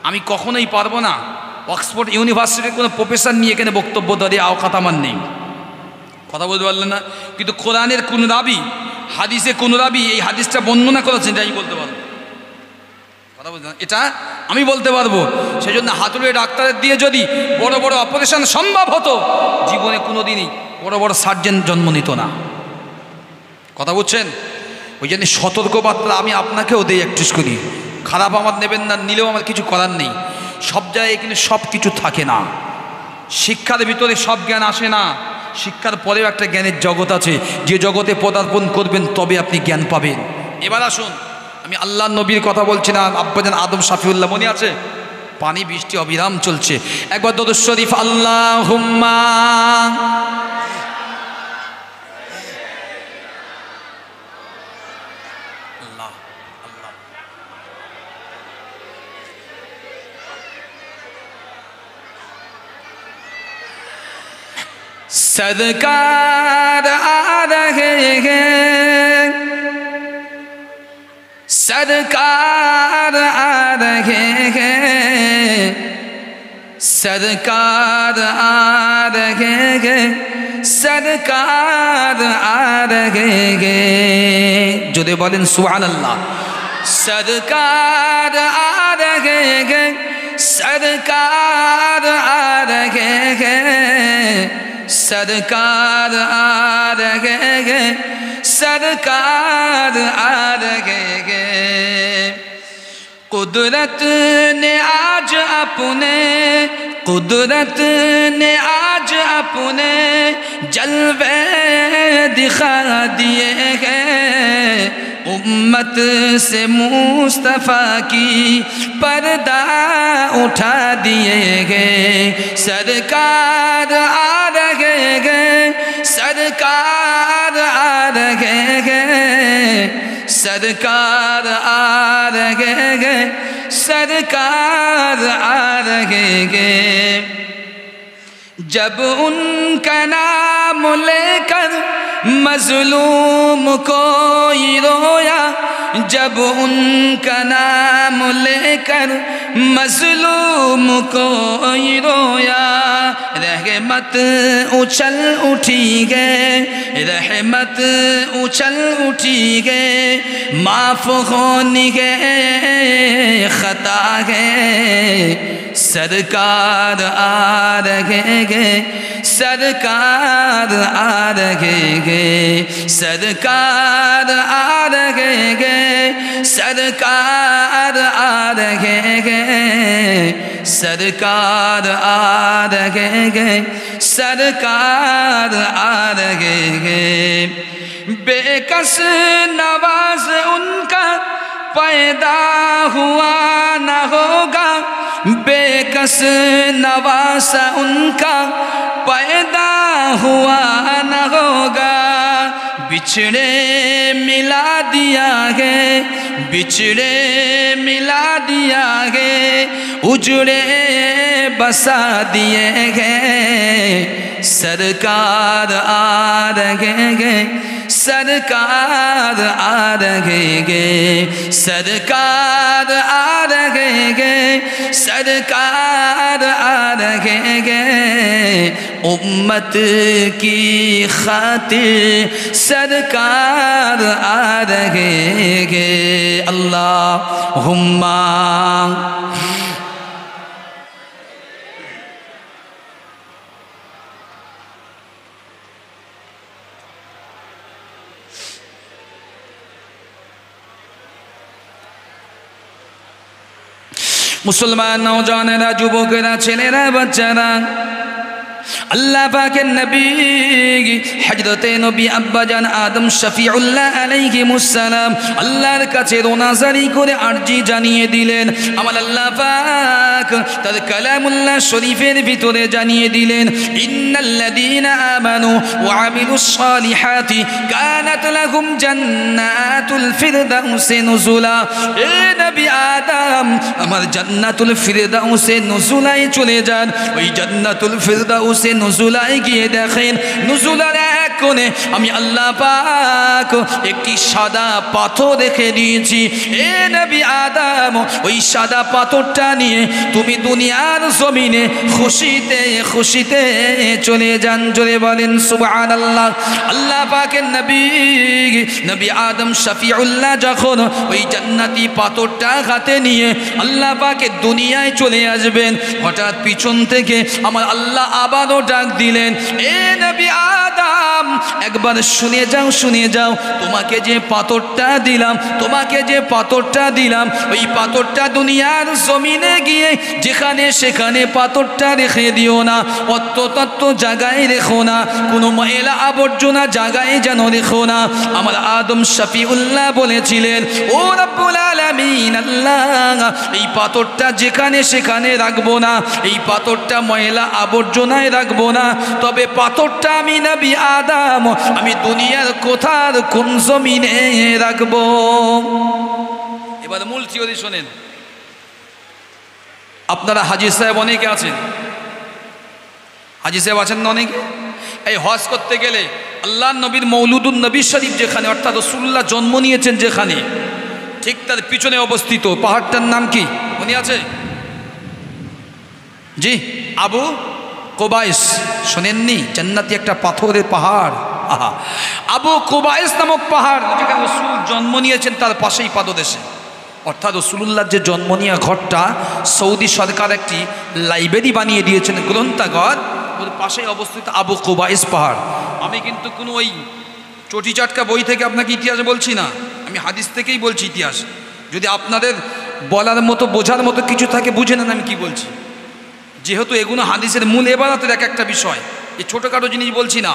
আমি কখনোই পারবো না অক্সফোর্ড ইউনিভার্সিটির কোনো প্রফেসর নিয়ে এখানে বক্তব্য দেওয়ার আওকাত আমার নেই, কথা বলতে পারলেন না। কিন্তু কোরআনের কোন রাবি, হাদিসে কোন রাবি এই হাদিসটা বর্ণনা করেছেন, এটা আমি বলতে পারবো, কথা বলতে, এটা আমি বলতে পারবো। সেই জন্য হাতুড়ে ডাক্তারের দিয়ে যদি বড় বড় অপারেশন সম্ভব হতো, জীবনে কোনো দিনই বড় বড় সার্জন জন্ম নিত না, কথা বুঝছেন? ওই জন্য সতর্কবার্তা আমি আপনাকেও দিই একটু করি, খারাপ আমার নেবেন না, নিলেও আমার কিছু করার নেই। সব জায়গায় কিন্তু সব কিছু থাকে না, শিক্ষার ভিতরে সব জ্ঞান আসে না, শিক্ষার পরেও একটা জ্ঞানের জগৎ আছে, যে জগতে পদার্পণ করবেন তবে আপনি জ্ঞান পাবেন। এবার আসুন, আমি আল্লাহ নবীর কথা বলছি না, আব্বাজান আদম শাফিউল্লাহ মনে আছে? পানি বৃষ্টি অবিরাম চলছে, একবার দরুদ শরীফ আল্লাহুম্মা আল্লাহ আল্লাহ। सरकार आ रहे हैं, सरकार आ रहे हैं, सरकार आ रहे हैं, सरकार आ रहे हैं। जो दे बोलें सुभान अल्लाह। सरकार आ रहे हैं, सरकार आ रहे हैं, सरकार आ रहे हैं, सरकार आ रहे हैं। कुदरत ने आज अपने, कुदरत ने आज अपने जलवे दिखा दिए हैं, उम्मत से मुस्तफ़ा की पर्दा उठा दिए हैं। सरकार आ रहे हैं, सरकार आ रहे हैं, सरकार आ रहे हैं, सरकार आ रहे हैं। जब उनका नाम लेकर मजलूम कोई रोया, जब उनका नाम लेकर मजलूम कोई रोया, रहमत उछल उठी गए, रहमत उछल उठी गए, माफ होने गए खता है, सरकार आ रहे गे, सरकार आ रहे गे, सरकार आ रहे गे, सरकार आ रहे गे, सरकार आ रहे गे, सरकार आ रहे गे। बेकस नवाज उनका पैदा हुआ न होगा, बेकस नवासा उनका पैदा हुआ न होगा, बिछड़े मिला दिया है, बिछड़े मिला दिया है, उजड़े बसा दिए गए, सरकार आ रहे हैं, सरकार आ रहे गे, सरकार आ रहे गे, सरकार आ रहे गे, उम्मत की खातिर सरकार आ रहे गे। अल्लाहुम्मा मुसलमान नौजवानेरा, जुबकेरा, छेलेरा, बच्चारा, अल्लाह पाकेर नबी हजरते नबी अब्बाजान आदम शफीउल्लाह अलैहिमुस्सालाम अल्लाहर काছে রোনাজারি করে আরজি জানিয়ে দিলেন। আমার আল্লাহ পাক তার কালামুল্লাহ শরীফের ভিতরে জানিয়ে দিলেন, ইন্নাল্লাযীনা আমানু ওয়া আমিলুস সালিহাতি কানাত লাহুম জান্নাতুল ফিরদাউসি নুজুলা। এ নবী আদম, আমার জান্নাতুল ফিরদাউসে নুজুলায় চলে যান। ওই জান্নাতুল ফিরদাউসে নুজুলায় গিয়ে দেখেন, নুজুলার এক কোণে আমি আল্লাহ পাক একটি সাদা পাথর রেখে দিয়েছি। এ নবী আদম, ওই সাদা পাথরটা নিয়ে তুমি দুনিয়ার জমিনে খুশিতে খুশিতে চলে যান। জোরে বলেন সুবহানাল্লাহ। আল্লাহ পাকের নবী নবী আদম শফিউল্লাহ যখন ওই জান্নাতি পাথরটা হাতে নিয়ে আল্লাহ পাকের দুনিয়ায় চলে আসবেন, হঠাৎ পিছন থেকে আমার আল্লাহ আবারও ডাক দিলেন, এ নবী আদম, একবার শুনে যাও, শুনে যাও, তোমাকে যে পাথরটা দিলাম, তোমাকে যে পাথরটা দিলাম, ওই পাথরটা দুনিয়ার জমিনে গিয়ে যেখানে সেখানে পাথরটা রেখে দিও না, অত্যতত্ত্ব জায়গায় রেখো না, কোনো ময়লা আবর্জনা জায়গায় যেন রেখো না। আমার আদম শফিউল্লাহ বলেছিলেন, ও রব্বুল আলামিন আল্লাহ, এই পাথরটা যেখানে সেখানে রাখবো না, এই পাথরটা ময়লা আবর্জনায় রাখবো না, তবে পাথরটা আমি নবী আদম আমি দুনিয়ার কোথার কোন জমিনে রাখবো। এবার মূল থিওরি শোনেন। আপনারা হাজী সাহেব অনেকে আছেন, হাজী সাহেব আছেন না অনেকে? এই হজ করতে গেলে আল্লাহ নবীর মৌলুদুন নবী শরীফ যেখানে, অর্থাৎ রাসূলুল্লাহ জন্ম নিয়েছেন যেখানে, ঠিক তার পিছনে অবস্থিত পাহাড়টার নাম কি মনে আছে? জি, আবু কুবাইস। শোনেননি? জান্নাতি একটা পাথরের পাহাড়। আহা, আবু কুবাইস নামক পাহাড়, যেখানে রাসূল জন্ম নিয়েছেন তার পাশেই পাদদেশে, অর্থাৎ রাসূলুল্লাহর যে জন্ম নেওয়া ঘরটা সৌদি সরকার একটি লাইব্রেরি বানিয়ে দিয়েছেন, গ্রন্থাগার, ওর পাশেই অবস্থিত আবু কুবাইস পাহাড়। আমি কিন্তু কোনো ওই চটি চাটকা বই থেকে আপনাকে ইতিহাস বলছি না, আমি হাদিস থেকেই বলছি ইতিহাস। যদি আপনাদের বলার মতো বোঝার মতো কিছু থাকে বুঝে নেন আমি কি বলছি, যেহেতু এগুলো হাদিসের মূল এবাদতের এক একটা বিষয়, এই ছোটোখাটো জিনিস বলছি না।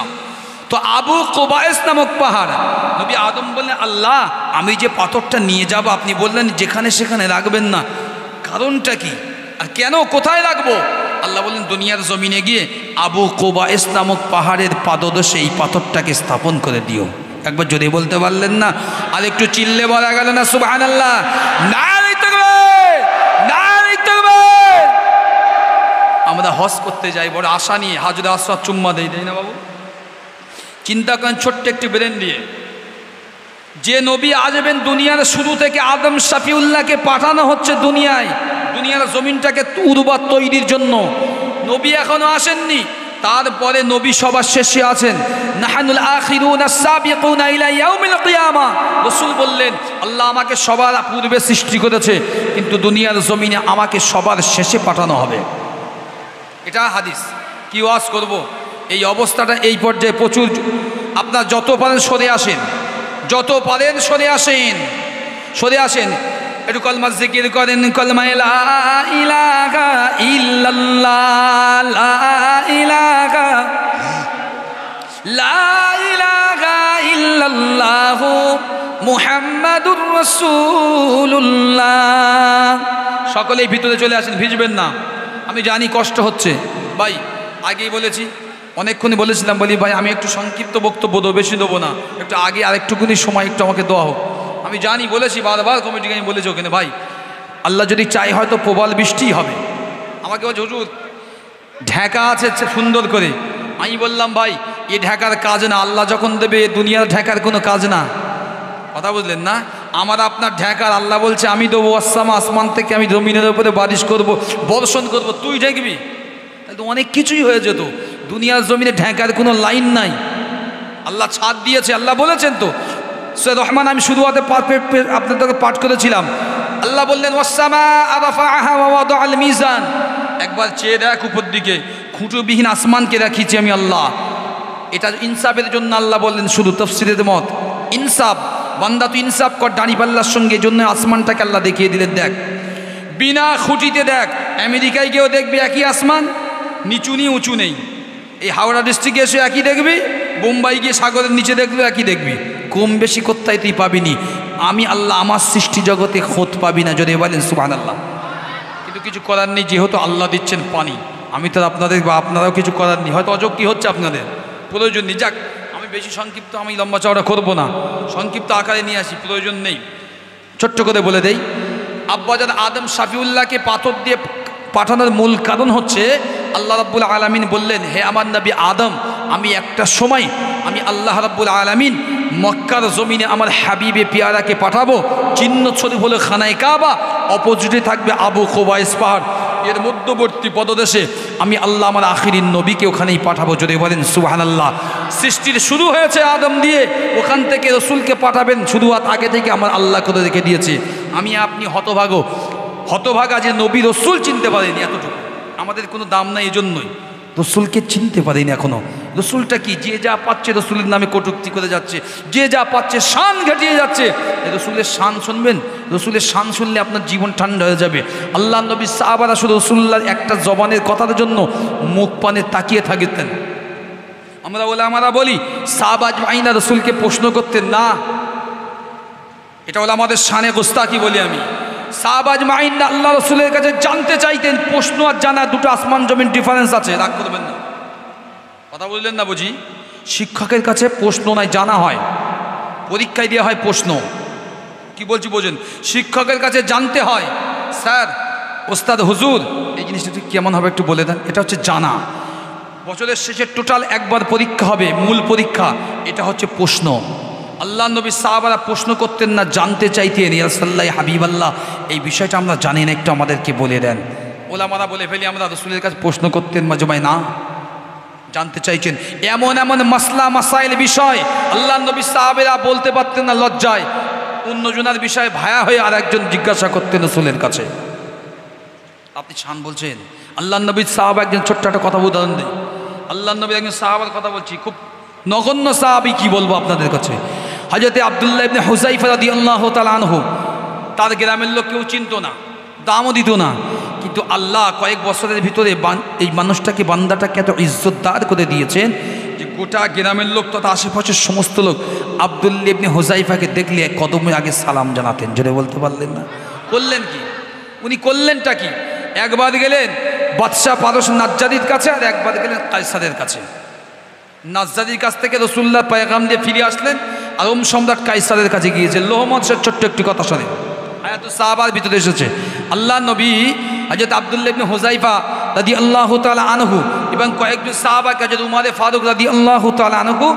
তো আবু কুবাইস নামক পাহাড়, নবী আদম বললেন, আল্লাহ আমি যে পাথরটা নিয়ে যাব, আপনি বললেন যেখানে সেখানে রাখবেন না, কারণটা কি আর কেন, কোথায় রাখবো? আল্লাহ বললেন, দুনিয়ার জমিনে গিয়ে আবু কুবাইস নামক পাহাড়ের পাদদেশে এই পাথরটাকে স্থাপন করে দিও। একবার যদি বলতে পারলেন না, আর একটু চিল্লে বলা গেল না সুবহানাল্লাহ? নারে তাকবীর, নারে তাকবীর। আমরা হজ করতে যাই বড় আশা নিয়ে, হাজরে আসওয়াদ চুম্মা দেই, দেই না বাবু? চিন্তা করেন ছোট্ট একটি ব্রেন দিয়ে, যে নবী আসবেন দুনিয়ার শুরু থেকে আদম শফিউল্লাহকে পাঠানো হচ্ছে দুনিয়ায়, দুনিয়ার জমিনটাকে উর্বর তৈরির জন্য। নবী এখনো আসেননি, তারপরে নবী সবার শেষে আছেন। নাহানুল আখিরুন আস-সাবিকুনা ইলা ইয়াউমিল কিয়ামাহ। রাসূল বললেন আল্লাহ আমাকে সবার পূর্বে সৃষ্টি করেছে, কিন্তু দুনিয়ার জমিনে আমাকে সবার শেষে পাঠানো হবে। এটা হাদিস। কি ওয়াজ করব, এই অবস্থাটা এই পর্যায়ে প্রচুর। আপনার যত পারেন সরে আসেন, যত পারেন সরে আসেন, সরে আসেন। একটু কলমা জিকির করেন, কলমা লা ইলাহা ইল্লাল্লাহ, লা ইলাহা, লা ইলাহা ইল্লাল্লাহ মুহাম্মাদুর রাসূলুল্লাহ। সকলেই ভিতরে চলে আসেন, ভিজবেন না। আমি জানি কষ্ট হচ্ছে ভাই, আগেই বলেছি, অনেকক্ষণই বলেছিলাম, বলি ভাই আমি একটু সংক্ষিপ্ত বক্তব্য দেবো, বেশি দেবো না, একটু আগে আরেকটুকুনি সময় একটু আমাকে দেওয়া হোক। আমি জানি, বলেছি বারবার, কমিটিকে আমি বলেছি ওখানে, ভাই আল্লাহ যদি চাই হয়তো প্রবল বৃষ্টিই হবে। আমাকে বলছে হুজুর ঢাকা আছে সুন্দর করে। আমি বললাম ভাই এ ঢাকার কাজ না, আল্লাহ যখন দেবে দুনিয়ার ঢাকার কোনো কাজ না। কথা বুঝলেন না? আমার আপনার ঢাকার, আল্লাহ বলছে আমি দেবো আসসামা, আসমান থেকে আমি জমিনের উপরে বারিশ করব, বর্ষণ করব, তুই ঢেকবি। তাহলে তো অনেক কিছুই হয়ে যেত। দুনিয়ার জমিনে ঢাকার কোনো লাইন নাই, আল্লাহ ছাদ দিয়েছে। আল্লাহ বলেছেন তো সূরা রহমান, আমি শুধু আপনাদেরকে পাঠ করেছিলাম। আল্লাহ বললেন ওয়াসসামা রাফাআহা ওয়া ওয়াদাআল মিজান। একবার চেয়ে দেখ উপর দিকে, খুঁটোবিহীন আসমানকে রাখিছি আমি আল্লাহ। এটা ইনসাফের জন্য আল্লাহ বললেন, শুধু তাফসীরের মত ইনসাফ। বান্দা তুই ইনসাফ কর দাঁড়িপাল্লার সঙ্গে, জন্য আসমানটাকে আল্লাহ দেখিয়ে দিলেন। দেখ বিনা খুঁটিতে দেখ, আমেরিকায় গিয়েও দেখবি একই আসমান, নিচু নেই উঁচু নেই। এই হাওড়া ডিস্ট্রিক্টে এসে একই দেখবি, বোম্বাই গিয়ে সাগরের নিচে দেখলেও একই দেখবি। কম বেশি কোথায় তুই পাবিনি। আমি আল্লাহ আমার সৃষ্টি জগতে খোঁজ পাবি না, যদি বলেন সুবহানাল্লাহ। কিন্তু কিছু করার নেই, যেহেতু আল্লাহ দিচ্ছেন পানি, আমি তো আপনাদের বা আপনারাও কিছু করার নেই। হয়তো অযোগ্য হচ্ছে আপনাদের, প্রয়োজন নেই। যাক, আমি বেশি সংক্ষিপ্ত, আমি লম্বা চওড়া করবো না, সংক্ষিপ্ত আকারে নিয়ে আসি, প্রয়োজন নেই। ছোট্ট করে বলে দেই, আব্বাজান আদম শাফিউল্লাহকে পাথর দিয়ে পাঠানোর মূল কারণ হচ্ছে আল্লাহ রাব্বুল আলামিন বললেন, হে আমার নবী আদম, আমি একটা সময় আমি আল্লাহ রাব্বুল আলামিন মক্কার জমিনে আমার হাবিবে পিয়ারাকে পাঠাবো। চিহ্ন শরীফ হলো খানায়ে কাবা, অপোজিটে থাকবে আবু কুবাইস পাহাড়, এর মধ্যবর্তী পদদেশে আমি আল্লাহ আমার আখিরিন নবীকে ওখানেই পাঠাবো। যদি বলেন সুবহানাল্লাহ। সৃষ্টির শুরু হয়েছে আদম দিয়ে, ওখান থেকে রসুলকে পাঠাবেন শুরুয়াত আগে থেকে আমার আল্লাহ করে রেখে দিয়েছে। আমি আপনি হতভাগা যে নবী রসুল চিনতে পারেনি, এতটুকু আমাদের কোনো দাম নাই। এই জন্যই রসুলকে চিনতে পারিনি এখনো। রসুলটা কি? যে যা পাচ্ছে রসুলের নামে কটূক্তি করে যাচ্ছে, যে যা পাচ্ছে শান ঘটিয়ে যাচ্ছে। রসুলের শান শুনবেন, রসুলের শান শুনলে আপনার জীবন ঠান্ডা হয়ে যাবে। আল্লাহ নবী সাহাবারা শুধু রসুল্লাহর একটা জবানের কথার জন্য মুখ পানে তাকিয়ে থাকতেন। আমরা বলি সাহাবা আজমাইনা রসুলকে প্রশ্ন করতেন না, এটা হলো আমাদের শানে গোস্তাকি বলি আমি। সাহাবা আজমাইনা আল্লাহ রসুলের কাছে জানতে চাইতেন। প্রশ্ন আর জানা দুটো আসমান জমিন ডিফারেন্স আছে, রাগ করবেন না। কথা বললেন না বুঝি? শিক্ষকের কাছে প্রশ্ন নাই, জানা হয়, পরীক্ষায় দেওয়া হয় প্রশ্ন। কি বলছি বোঝেন? শিক্ষকের কাছে জানতে হয়, স্যার ওস্তাদ হুজুর এই জিনিসটা কেমন হবে একটু বলে দেন। এটা হচ্ছে জানা। বছরের শেষে টোটাল একবার পরীক্ষা হবে, মূল পরীক্ষা, এটা হচ্ছে প্রশ্ন। আল্লাহ নবী সাহাবারা প্রশ্ন করতেন না, জানতে চাইতেন, ইয়া রাসূলুল্লাহ হাবিবাল্লাহ এই বিষয়টা আমরা জানি না, একটু আমাদেরকে বলে দেন। ওলামারা বলে ফেলি আমরা রসুলের কাছে প্রশ্ন করতেন মাঝে মাঝে না, জানতে চাইছেন। এমন এমন মাসলা মাসাইল বিষয় আল্লাহ নবী সাহাবেরা বলতে পারতেন না লজ্জায়, অন্যজনের বিষয়ে ভায়া হয়ে আর একজন জিজ্ঞাসা করতেন রসুলের কাছে। আপনি শান বলছেন। আল্লাহ নবীর সাহাবা একজন ছোট্ট একটা কথা উদাহরণ দেয়। আল্লাহ নবীর একজন সাহাবার কথা বলছি, খুব নগণ্য সাহাবী, কি বলবো আপনাদের কাছে। হযরতে আব্দুল্লাহ ইবনে হুযায়ফা রাদিয়াল্লাহু তাআলা আনহু, তার গ্রামের লোক কেউ চিনত না, দামও দিত না, কিন্তু আল্লাহ কয়েক বছরের ভিতরে এই মানুষটাকে, বান্দাটাকে এত ইজ্জতদার করে দিয়েছেন যে গোটা গ্রামের লোক তথা আশেপাশের সমস্ত লোক আব্দুল্লাহ ইবনে হুযায়ফাকে দেখলে কদমের আগে সালাম জানাতেন। জোরে বলতে পারলেন না? করলেন কি উনি? করলেনটা কি? একবার গেলেন বাদশাহ পারস নাজ্জারির কাছে, আর একবার গেলেন কায়সারের কাছে। নাজ্জারির কাছ থেকে রাসূলুল্লাহ পয়গাম দিয়ে ফিরে আসলেন, আর সম্রাট কায়সারের কাছে গিয়েছে। লোহমঞ্চের ছোট্ট একটি কথা শোনে, আয়াতুস সাহাবার ভিতরে এসেছে। আল্লাহ নবী হযরত আব্দুল্লাহ ইবনে হুযায়ফা রাদিয়াল্লাহু তাআলা আনহু এবং কয়েকজন সাহাবাকে, হযরত উমর ফারুক রাদিয়াল্লাহু তাআলা আনহু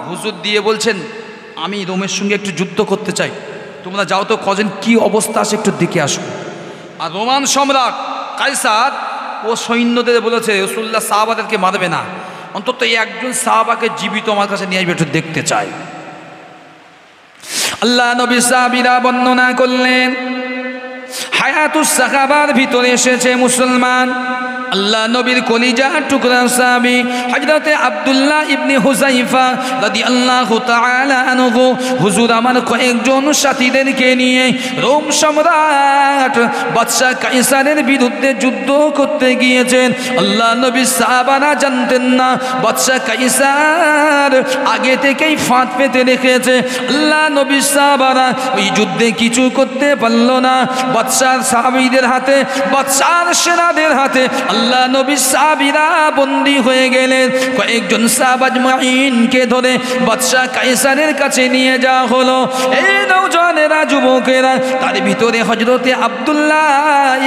হুজুর দিয়ে বলছেন, আমি রোমের সঙ্গে একটু যুদ্ধ করতে চাই, তোমরা যাও তো, কজন কি অবস্থা আছে একটু দেখে আসো। আর রোমান সম্রাট কাইসার ও সৈন্যদের বলেছে রাসূলুল্লাহ সাহাবাদেরকে মারবে না, অন্তত একজন সাহাবাকে জীবিত আমার কাছে নিয়ে আসবে, একটু দেখতে চাই। আল্লাহ নবী সাহাবীরা বর্ণনা করলেন, হায়াতুস সাহাবার ভিতরে এসেছে মুসলমান আল্লাহ নবীর কলিজার টুকরা সাহাবী হযরতে আব্দুল্লাহ ইবনে হুযায়ফা রাদিয়াল্লাহু তাআলা আনহু হুজুর আমার কয়েকজন সাথীদেরকে নিয়ে রোম সম্রাট বাদশা কাইসারের বিরুদ্ধে যুদ্ধ করতে গিয়েছেন। আল্লাহ নবী সাহাবারা জানতেন না বাদশা কাইসার আগে থেকেই ফাঁদ পেতে রেখেছে। আল্লাহ নবী সাহাবারা ওই যুদ্ধে কিছু করতে পারল না। বাদশার সাহাবীদের হাতে, বাদশার সেনাদের হাতে আল্লাহ নবী সাহাবীরা বন্দী হয়ে গেলেন। কয়েকজন সাহাবা আজমাইনকে ধরে বাদশা কাইসারের কাছে নিয়ে যাওয়া হলো। এই নওজওয়ানেরা, যুবকেরা, তার ভিতরে হযরতে আব্দুল্লাহ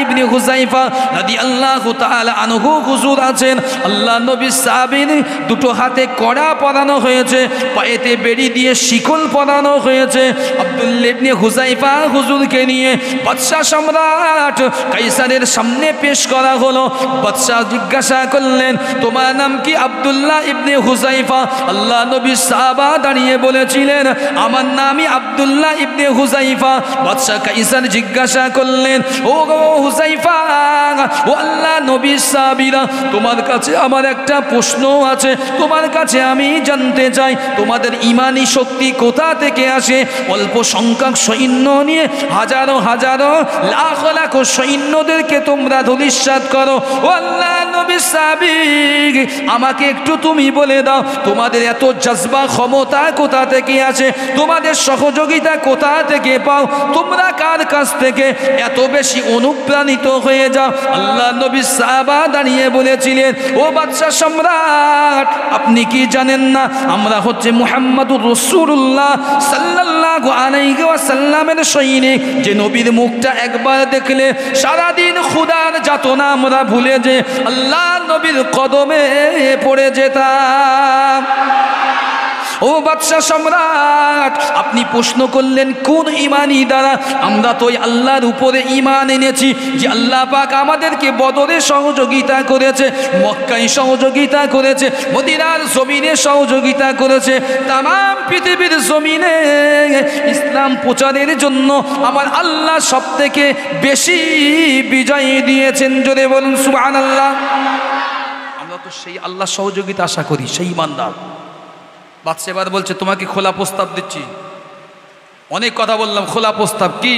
ইবনে হুযায়ফা রাদিয়াল্লাহু তাআলা আনহু হুজুর আছেন। আল্লাহ নবী সাহাবীর দুটো হাতে কড়া পরানো হয়েছে, পায়েতে বেড়ি দিয়ে শিকল পরানো হয়েছে। আব্দুল্লাহ ইবনে হুযায়ফা হুজুরকে নিয়ে বাদশা সম্রাট কাইসারের সামনে পেশ করা হলো। বাদশাহ জিজ্ঞাসা করলেন, তোমার নাম কি? আব্দুল্লাহ ইবনে হুযায়ফা। আল্লাহ নবী সাহাবা দাঁড়িয়ে বলেছিলেন, আমার নামই আব্দুল্লাহ ইবনে হুযায়ফা। বাদশাহ কাইসার জিজ্ঞাসা করলেন, ও হুযায়ফা, ও আল্লাহ নবী সাহাবীরা, তোমার কাছে আমার একটা প্রশ্ন আছে। তোমার কাছে আমি জানতে চাই তোমাদের ঈমানি শক্তি কোথা থেকে আসে? অল্প সংখ্যক সৈন্য নিয়ে হাজারো হাজারো লাখ লাখ সৈন্যদেরকে তোমরা ধূলিসাৎ করো। ও আল্লাহ নবী সাহাবী, আমাকে একটু তুমি বলে দাও তোমাদের এত জজবা ক্ষমতা কোথা থেকে আসে? তোমাদের সহযোগিতা কোথা থেকে পাও? তোমরা কার কাছ থেকে এত বেশি অনুপ্রাণিত হয়ে যাও? আল্লাহ নবী সাহাবা দাঁড়িয়ে বলেছিলেন, ও বাদশা সম্রাট, আপনি কি জানেন না আমরা হচ্ছে মুহাম্মাদুর রাসূলুল্লাহ সাল্লাল্লাহু আলাইহি ওয়াসাল্লামের সৈনিক, যে নবীর মুখটা একবার দেখলে সারাদিন ক্ষুধার যাতনা আমরা ভুলে যে আল্লাহ নবীর কদমে পড়ে যেতাম। ও বাদশা সম্রাট, আপনি প্রশ্ন করলেন কোন ঈমানি দ্বারা? আমরা তো আল্লাহর উপরে ঈমান এনেছি যে আল্লাহ পাক আমাদেরকে বদরে সহযোগিতা করেছে, মক্কায় সহযোগিতা করেছে, মদিনার জমিনে সহযোগিতা করেছে, তামাম পৃথিবীর জমিনে ইসলাম প্রচারের জন্য আমার আল্লাহ সবথেকে বেশি বিজয় দিয়েছেন। জোরে বলুন সুবহানাল্লাহ। আমরা তো সেই আল্লাহ সহযোগিতা আশা করি, সেই ঈমানদার। বাদশা এবার বলছে, তোমাকে খোলা প্রস্তাব দিচ্ছি। অনেক কথা বললাম, খোলা প্রস্তাব কি?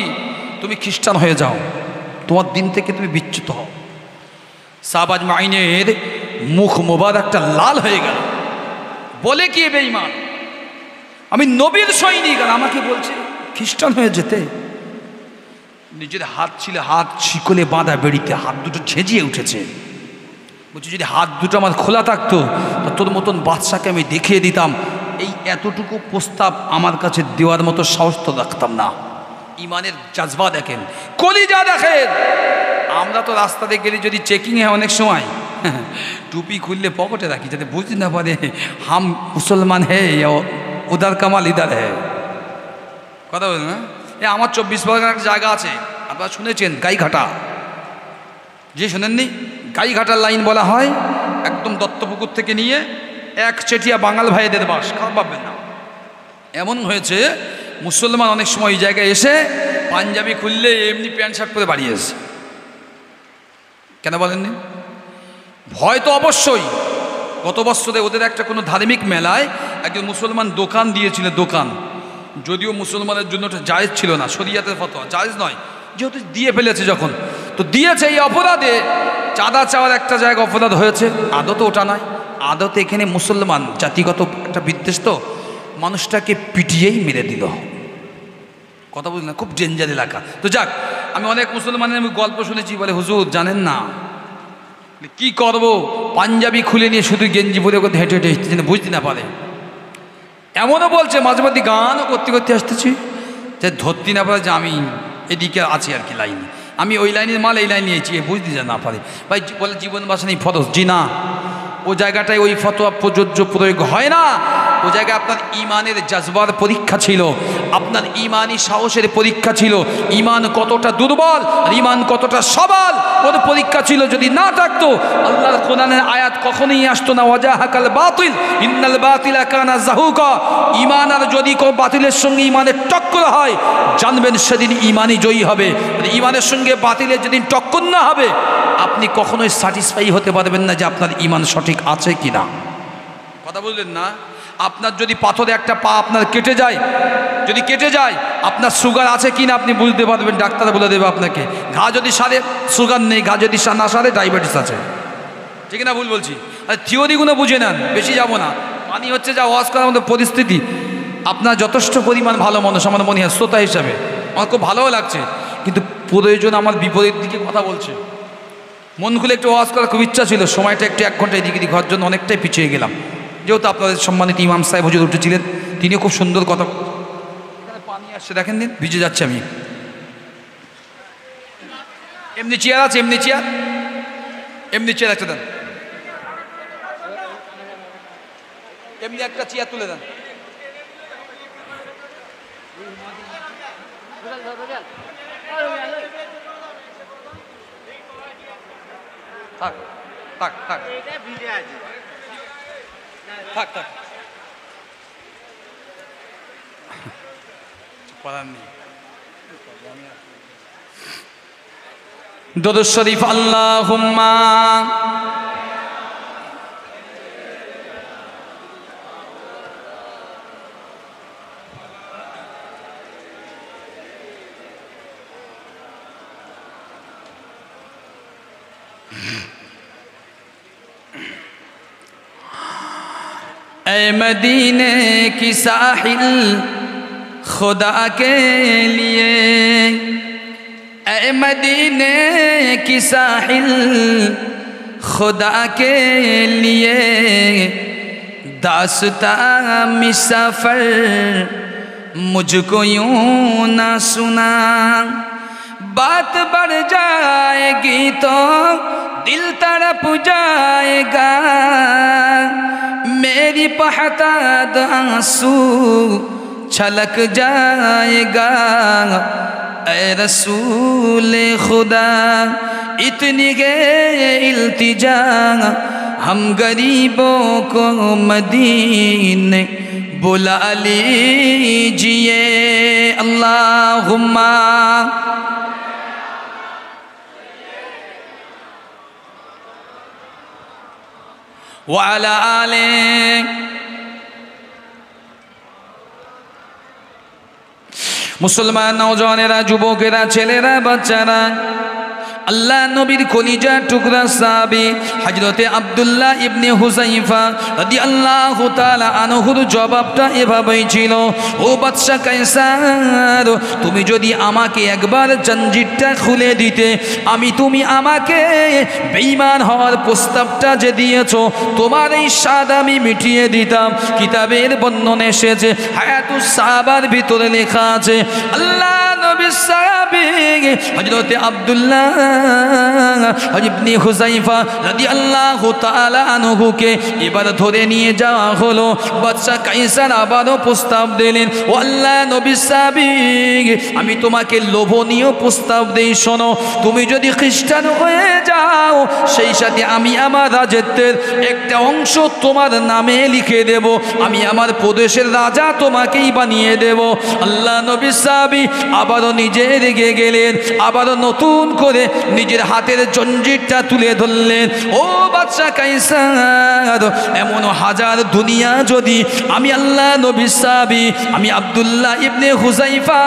তুমি খ্রিস্টান হয়ে যাও, তোমার দিন থেকে তুমি বিচ্যুত হও। সাহাবা আজমাইনের মুখ মোবারকটা লাল হয়ে গেল। বলে কি বেঈমান, আমি নবীর সৈনিক আর আমাকে বলছে খ্রিস্টান হয়ে যেতে? নিজের হাত ছিল, হাত শিকলে বাঁধা বেড়িতে, হাত দুটো ঝেঁঝিয়ে উঠেছে। বলছি যদি হাত দুটো আমার খোলা থাকতো তা তোর মতন বাদশাকে আমি দেখিয়ে দিতাম। এই এতটুকু প্রস্তাব আমার কাছে দেওয়ার মতো সাহস তো রাখতাম না। ইমানের জাজবা দেখেন, কলিজা দেখেন। আমরা তো রাস্তাতে গেলে যদি চেকিং হয় অনেক সময় টুপি খুললে পকেটে রাখি যাতে বুঝতে না পারে হাম মুসলমান হে, উদার কামাল ইদার হে। কথা বলুন না? আমার 24 পরগনার একটা জায়গা আছে, আপনারা শুনেছেন, গাইঘাটা। যে শোনেননি, গাইঘাটার লাইন বলা হয়। একদম দত্তপুকুর থেকে নিয়ে এক চেটিয়া বাঙাল ভাইদের বাস, খারাপ ভাববেন না। এমন হয়েছে মুসলমান অনেক সময় এই জায়গায় এসে পাঞ্জাবি খুললে এমনি প্যান্ট শার্ট পরে বাড়ি এসে। কেন বলেননি? ভয় তো অবশ্যই। গত বছরে ওদের একটা কোনো ধার্মিক মেলায় একজন মুসলমান দোকান দিয়েছিল, দোকান, যদিও মুসলমানের জন্য ওটা জায়েজ ছিল না, শরিয়াতের ফতোয়া, জায়েজ নয়, যেহেতু দিয়ে ফেলেছে যখন, তো দিয়েছে। এই অপরাধে চাঁদা চাওয়ার একটা জায়গা অপরাধ হয়েছে। আদতে ওটা নয়, আদতে এখানে মুসলমান জাতিগত একটা বিদ্বেষ, তো মানুষটাকে পিটিয়েই মেরে দিল। কথা বলি না, খুব ডেঞ্জার এলাকা। তো যাক, আমি অনেক মুসলমানের আমি গল্প শুনেছি, বলে হুজুর জানেন না কি করব, পাঞ্জাবি খুলে নিয়ে শুধু গেঞ্জি পরে হেঁটে হেঁটে যেন বুঝতে না পারে। এমনও বলছে মাঝে মাঝে গানও করতে করতে আসতেছি, যে ধরতে না পারে যে আমি এদিকে আছি আর কি লাইনে, আমি ওই লাইনের মাল এই লাইন নিয়েছি, বুঝতে যা না পারে। ভাই বলে জীবন বাঁচানি ফরজ। জি না, ও জায়গাটায় ওই ফতোয়া প্রযোজ্য প্রয়োগ হয় না। ও জায়গায় আপনার ইমানের জজবার পরীক্ষা ছিল, আপনার ইমানি সাহসের পরীক্ষা ছিল, ইমান কতটা দুর্বল আর ইমান কতটা সবল ওর পরীক্ষা ছিল। যদি না থাকতো আল্লাহর কোরআনের আয়াত কখনোই আসতো না, ওয়াজাহাকাল বাতিল ইন্নাল বাতিলা কানা যাহুকা। ইমান আর যদি কোনো বাতিলের সঙ্গে ইমানের টক্কর হয়, জানবেন সেদিন ইমানই জয়ী হবে। ইমানের সঙ্গে বাতিলের যেদিন টক্কর না হবে, আপনি কখনোই স্যাটিসফাই হতে পারবেন না যে আপনার ইমান সঠিক আছে কি না। কথা বললেন না? আপনার যদি পাথরে একটা পা আপনার কেটে যায়, যদি কেটে যায়, আপনার সুগার আছে কি না আপনি বুঝতে পারবেন, ডাক্তার বলে দেবে আপনাকে। ঘা যদি সারে সুগার নেই, ঘা যদি না সারে ডায়াবেটিস আছে। ঠিক না ভুল বলছি? আর থিওরিগুলো বুঝে নেন, বেশি যাব না। মানে হচ্ছে যা ওয়াজ করার মধ্যে পরিস্থিতি, আপনার যথেষ্ট পরিমাণ ভালো মানুষ আমার মনে হয় শ্রোতা হিসাবে, আমার খুব ভালোও লাগছে, কিন্তু প্রয়োজন আমার বিপরীত দিকে কথা বলছে। মন খুলে একটু ওয়াজ করার খুব ইচ্ছা ছিল, সময়টা একটু 1 ঘন্টা এদিকে হওয়ার জন্য অনেকটাই পিছিয়ে গেলাম। যেহেতু আপনাদের সম্মানিত ইমাম সাহেব হুজুর উঠেছিলেন, তিনিও খুব সুন্দর কথা। এখানে পানি আসছে দেখেন দিন, ভিজে যাচ্ছে আমি। এমনি চেয়ার আছে, এমনি চেয়ার, এমনি চেয়ার একটা দেন, এমনি একটা চেয়ার তুলে দেন। থাক থাক থাক থাক থাক, করার নেই। দুরূদ শরীফ আল্লাহুম্মা ऐ मदीने की साहिल खुदा के लिए, ऐ मदीने की साहिल खुदा के लिए, दास्ता मिसफर मुझको यूं ना सुना। बात बढ़ जाएगी तो दिल तड़प जाएगा, मेरी पहताद आंसू छलक जाएगा। ऐ रसूल खुदा इतनी गे इल्तिजा, हम गरीबों को मदीने बुला लीजिए। अल्लाहुम्मा ওয়ালা আলে। মুসলমান নওজওয়ানেরা, যুবকেরা, ছেলেরা, বাচ্চারা, আল্লাহ নবীর কলিজার টুকরা সাহাবী হযরতে আব্দুল্লাহ ইবনে হুযাইফা রাদিয়াল্লাহু তাআলা আনহুর জবাবটা এভাবেই ছিল, ও বাদশা কায়সার, তুমি যদি আমাকে একবার জঞ্জিরটা খুলে দিতে, তুমি আমাকে বেঈমান হওয়ার প্রস্তাবটা যে দিয়েছো, তোমার এই স্বাদ আমি মিটিয়ে দিতাম। কিতাবের বর্ণনা এসেছে, হায়াতুস সাহাবার ভিতরে লেখা আছে, আল্লাহ নবীর সাহাবী হযরতে আব্দুল্লাহ ইবনে হুযাইফা রাদিয়াল্লাহু তাআলা আনহুকে এবার ধরে নিয়ে যাওয়া হলো। বাদশা কায়সার আবারও প্রস্তাব দিলেন, ও আল্লাহ নবী সাহাবী, আমি তোমাকে লোভনীয় প্রস্তাব দেই, শোনো, তুমি যদি খ্রিস্টান হয়ে যাও, সেই সাথে আমি আমার রাজত্বের একটা অংশ তোমার নামে লিখে দেব, আমি আমার প্রদেশের রাজা তোমাকেই বানিয়ে দেব। আল্লাহ নবী সাহাবী আবারও নিজে রেগে গেলেন, আবারও নতুন করে নিজের হাতের জঞ্জিরটা তুলে ধরলেন। ও বাদশা কায়সার, এমন হাজার দুনিয়া যদি আমি আল্লাহ নবী সাহাবী, আমি আব্দুল্লাহ ইবনে হুযাইফা,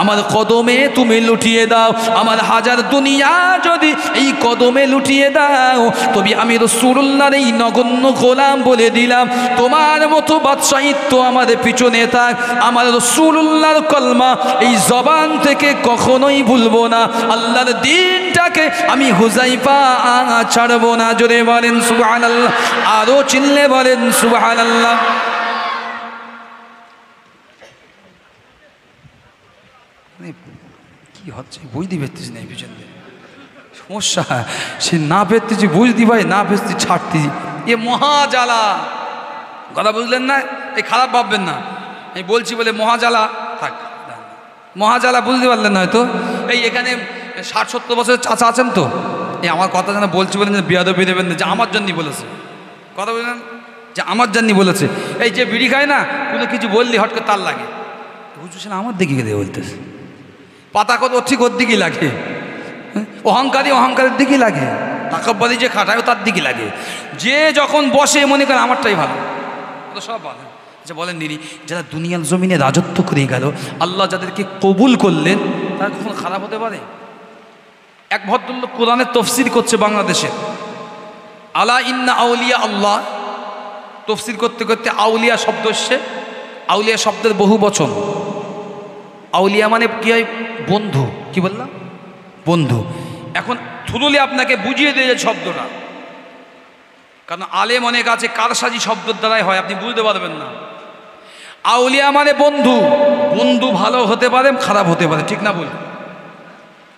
আমার কদমে তুমি লুটিয়ে দাও, আমার হাজার দুনিয়া যদি এই কদমে লুটিয়ে দাও, তবে আমি রাসূলুল্লাহর এই নগণ্য গোলাম বলে দিলাম, তোমার মতো বাদশাহিত্ব আমাদের পিছনে থাক, আমার রাসূলুল্লাহর কলমা এই জবান থেকে কখনোই ভুলবো না, আল্লাহর দিনটাকে আমি হুযাইফা ছাড়বো না। জোরে বলেন সুবহানাল্লাহ, আরো চিল্লে বলেন সুবহানাল্লাহ। কি হচ্ছে বুঝতে পারতেছি না, এই পিছনে সমস্যা, সে না পেতেছি বুঝতে ভাই, না পেতেছি ছাড়তেছি, এ মহা জ্বালা। কথা বুঝলেন না? এই খারাপ ভাববেন না, আমি বলছি বলে মহাজালা থাক, মহাজালা বুঝতে পারলেন না হয়তো। এই এখানে 60-70 বছরের চাচা আছেন তো, এই আমার কথা যেন বলছি বলেন যে বেয়াদবি দেবেন না, যে আমার জন্যই বলেছে, কথা বুঝলেন, যে আমার জন্যই বলেছে। এই যে বিড়ি খায় না, কোনো কিছু বললি হট করে তার লাগে, বুঝছেন আমার দিকে দিয়ে বলতেছে, পাতা কত ঠিক ওর দিকেই লাগে, অহংকারী অহংকারের দিকেই লাগে, তাকব্বরি যে খাটায় তার দিকে লাগে, যে যখন বসে মনে করেন আমারটাই ভালো, তো সব ভালো। আচ্ছা বলেন দিদি, যারা দুনিয়ার জমিনে রাজত্ব করে গেল, আল্লাহ যাদেরকে কবুল করলেন, তারা কখনো খারাপ হতে পারে? এক ভদ্রলোক কোরআনের তফসির করছে বাংলাদেশে, আলা ইন্না আউলিয়া আল্লাহ, তফসির করতে করতে আউলিয়া শব্দ এসছে, আউলিয়া শব্দের বহু বচন, আউলিয়া মানে কি হয়? বন্ধু। কি বললাম? বন্ধু। এখন থুরুলি আপনাকে বুঝিয়ে দিয়ে শব্দটা, কারণ আলেম অনেক আছে কারসাজি শব্দের দ্বারাই হয়, আপনি বুঝতে পারবেন না। আউলিয়া মানে বন্ধু, বন্ধু ভালো হতে পারে খারাপ হতে পারে, ঠিক না বল?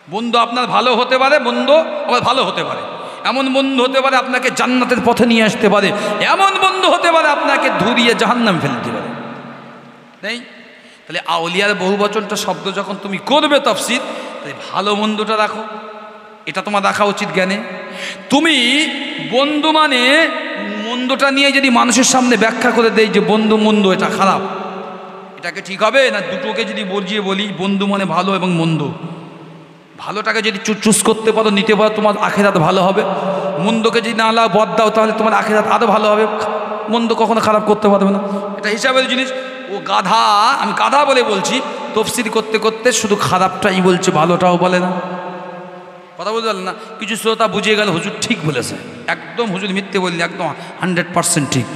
বন্ধু আপনার ভালো হতে পারে, বন্ধু আবার ভালো হতে পারে। এমন বন্ধু হতে পারে আপনাকে জান্নাতের পথে নিয়ে আসতে পারে, এমন বন্ধু হতে পারে আপনাকে ধরিয়ে জাহান্নামে ফেলে দিতে পারে, নেই? তাহলে আউলিয়ার বহু বচনটা শব্দ যখন তুমি করবে তফসির, তাহলে ভালো বন্ধুটা রাখো, এটা তোমার রাখা উচিত জ্ঞানে। তুমি বন্ধু মানে মন্দটা নিয়ে যদি মানুষের সামনে ব্যাখ্যা করে দেয় যে বন্ধু মন্দ, এটা খারাপ, এটাকে ঠিক হবে না? দুটোকে যদি বুঝিয়ে বলি বন্ধু মানে ভালো এবং মন্দ, ভালোটাকে যদি চুজ করতে পারো, নিতে পারো, তোমার আখেরাত ভালো হবে। মন্দকে যদি না বদ দাও, তাহলে তোমার আখেরাত আরও ভালো হবে। মন্দ কখনো খারাপ করতে পারবে না, এটা হিসাবের জিনিস। ও গাধা, আমি গাধা বলে বলছি, তফসির করতে করতে শুধু খারাপটাই বলছে, ভালোটাও বলে না। কথা বলতে পারলেন না? কিছু শ্রোতা বুঝিয়ে গেল হুজুর ঠিক বলেছে, একদম হুজুর মিথ্যে বললি, একদম 100% ঠিক।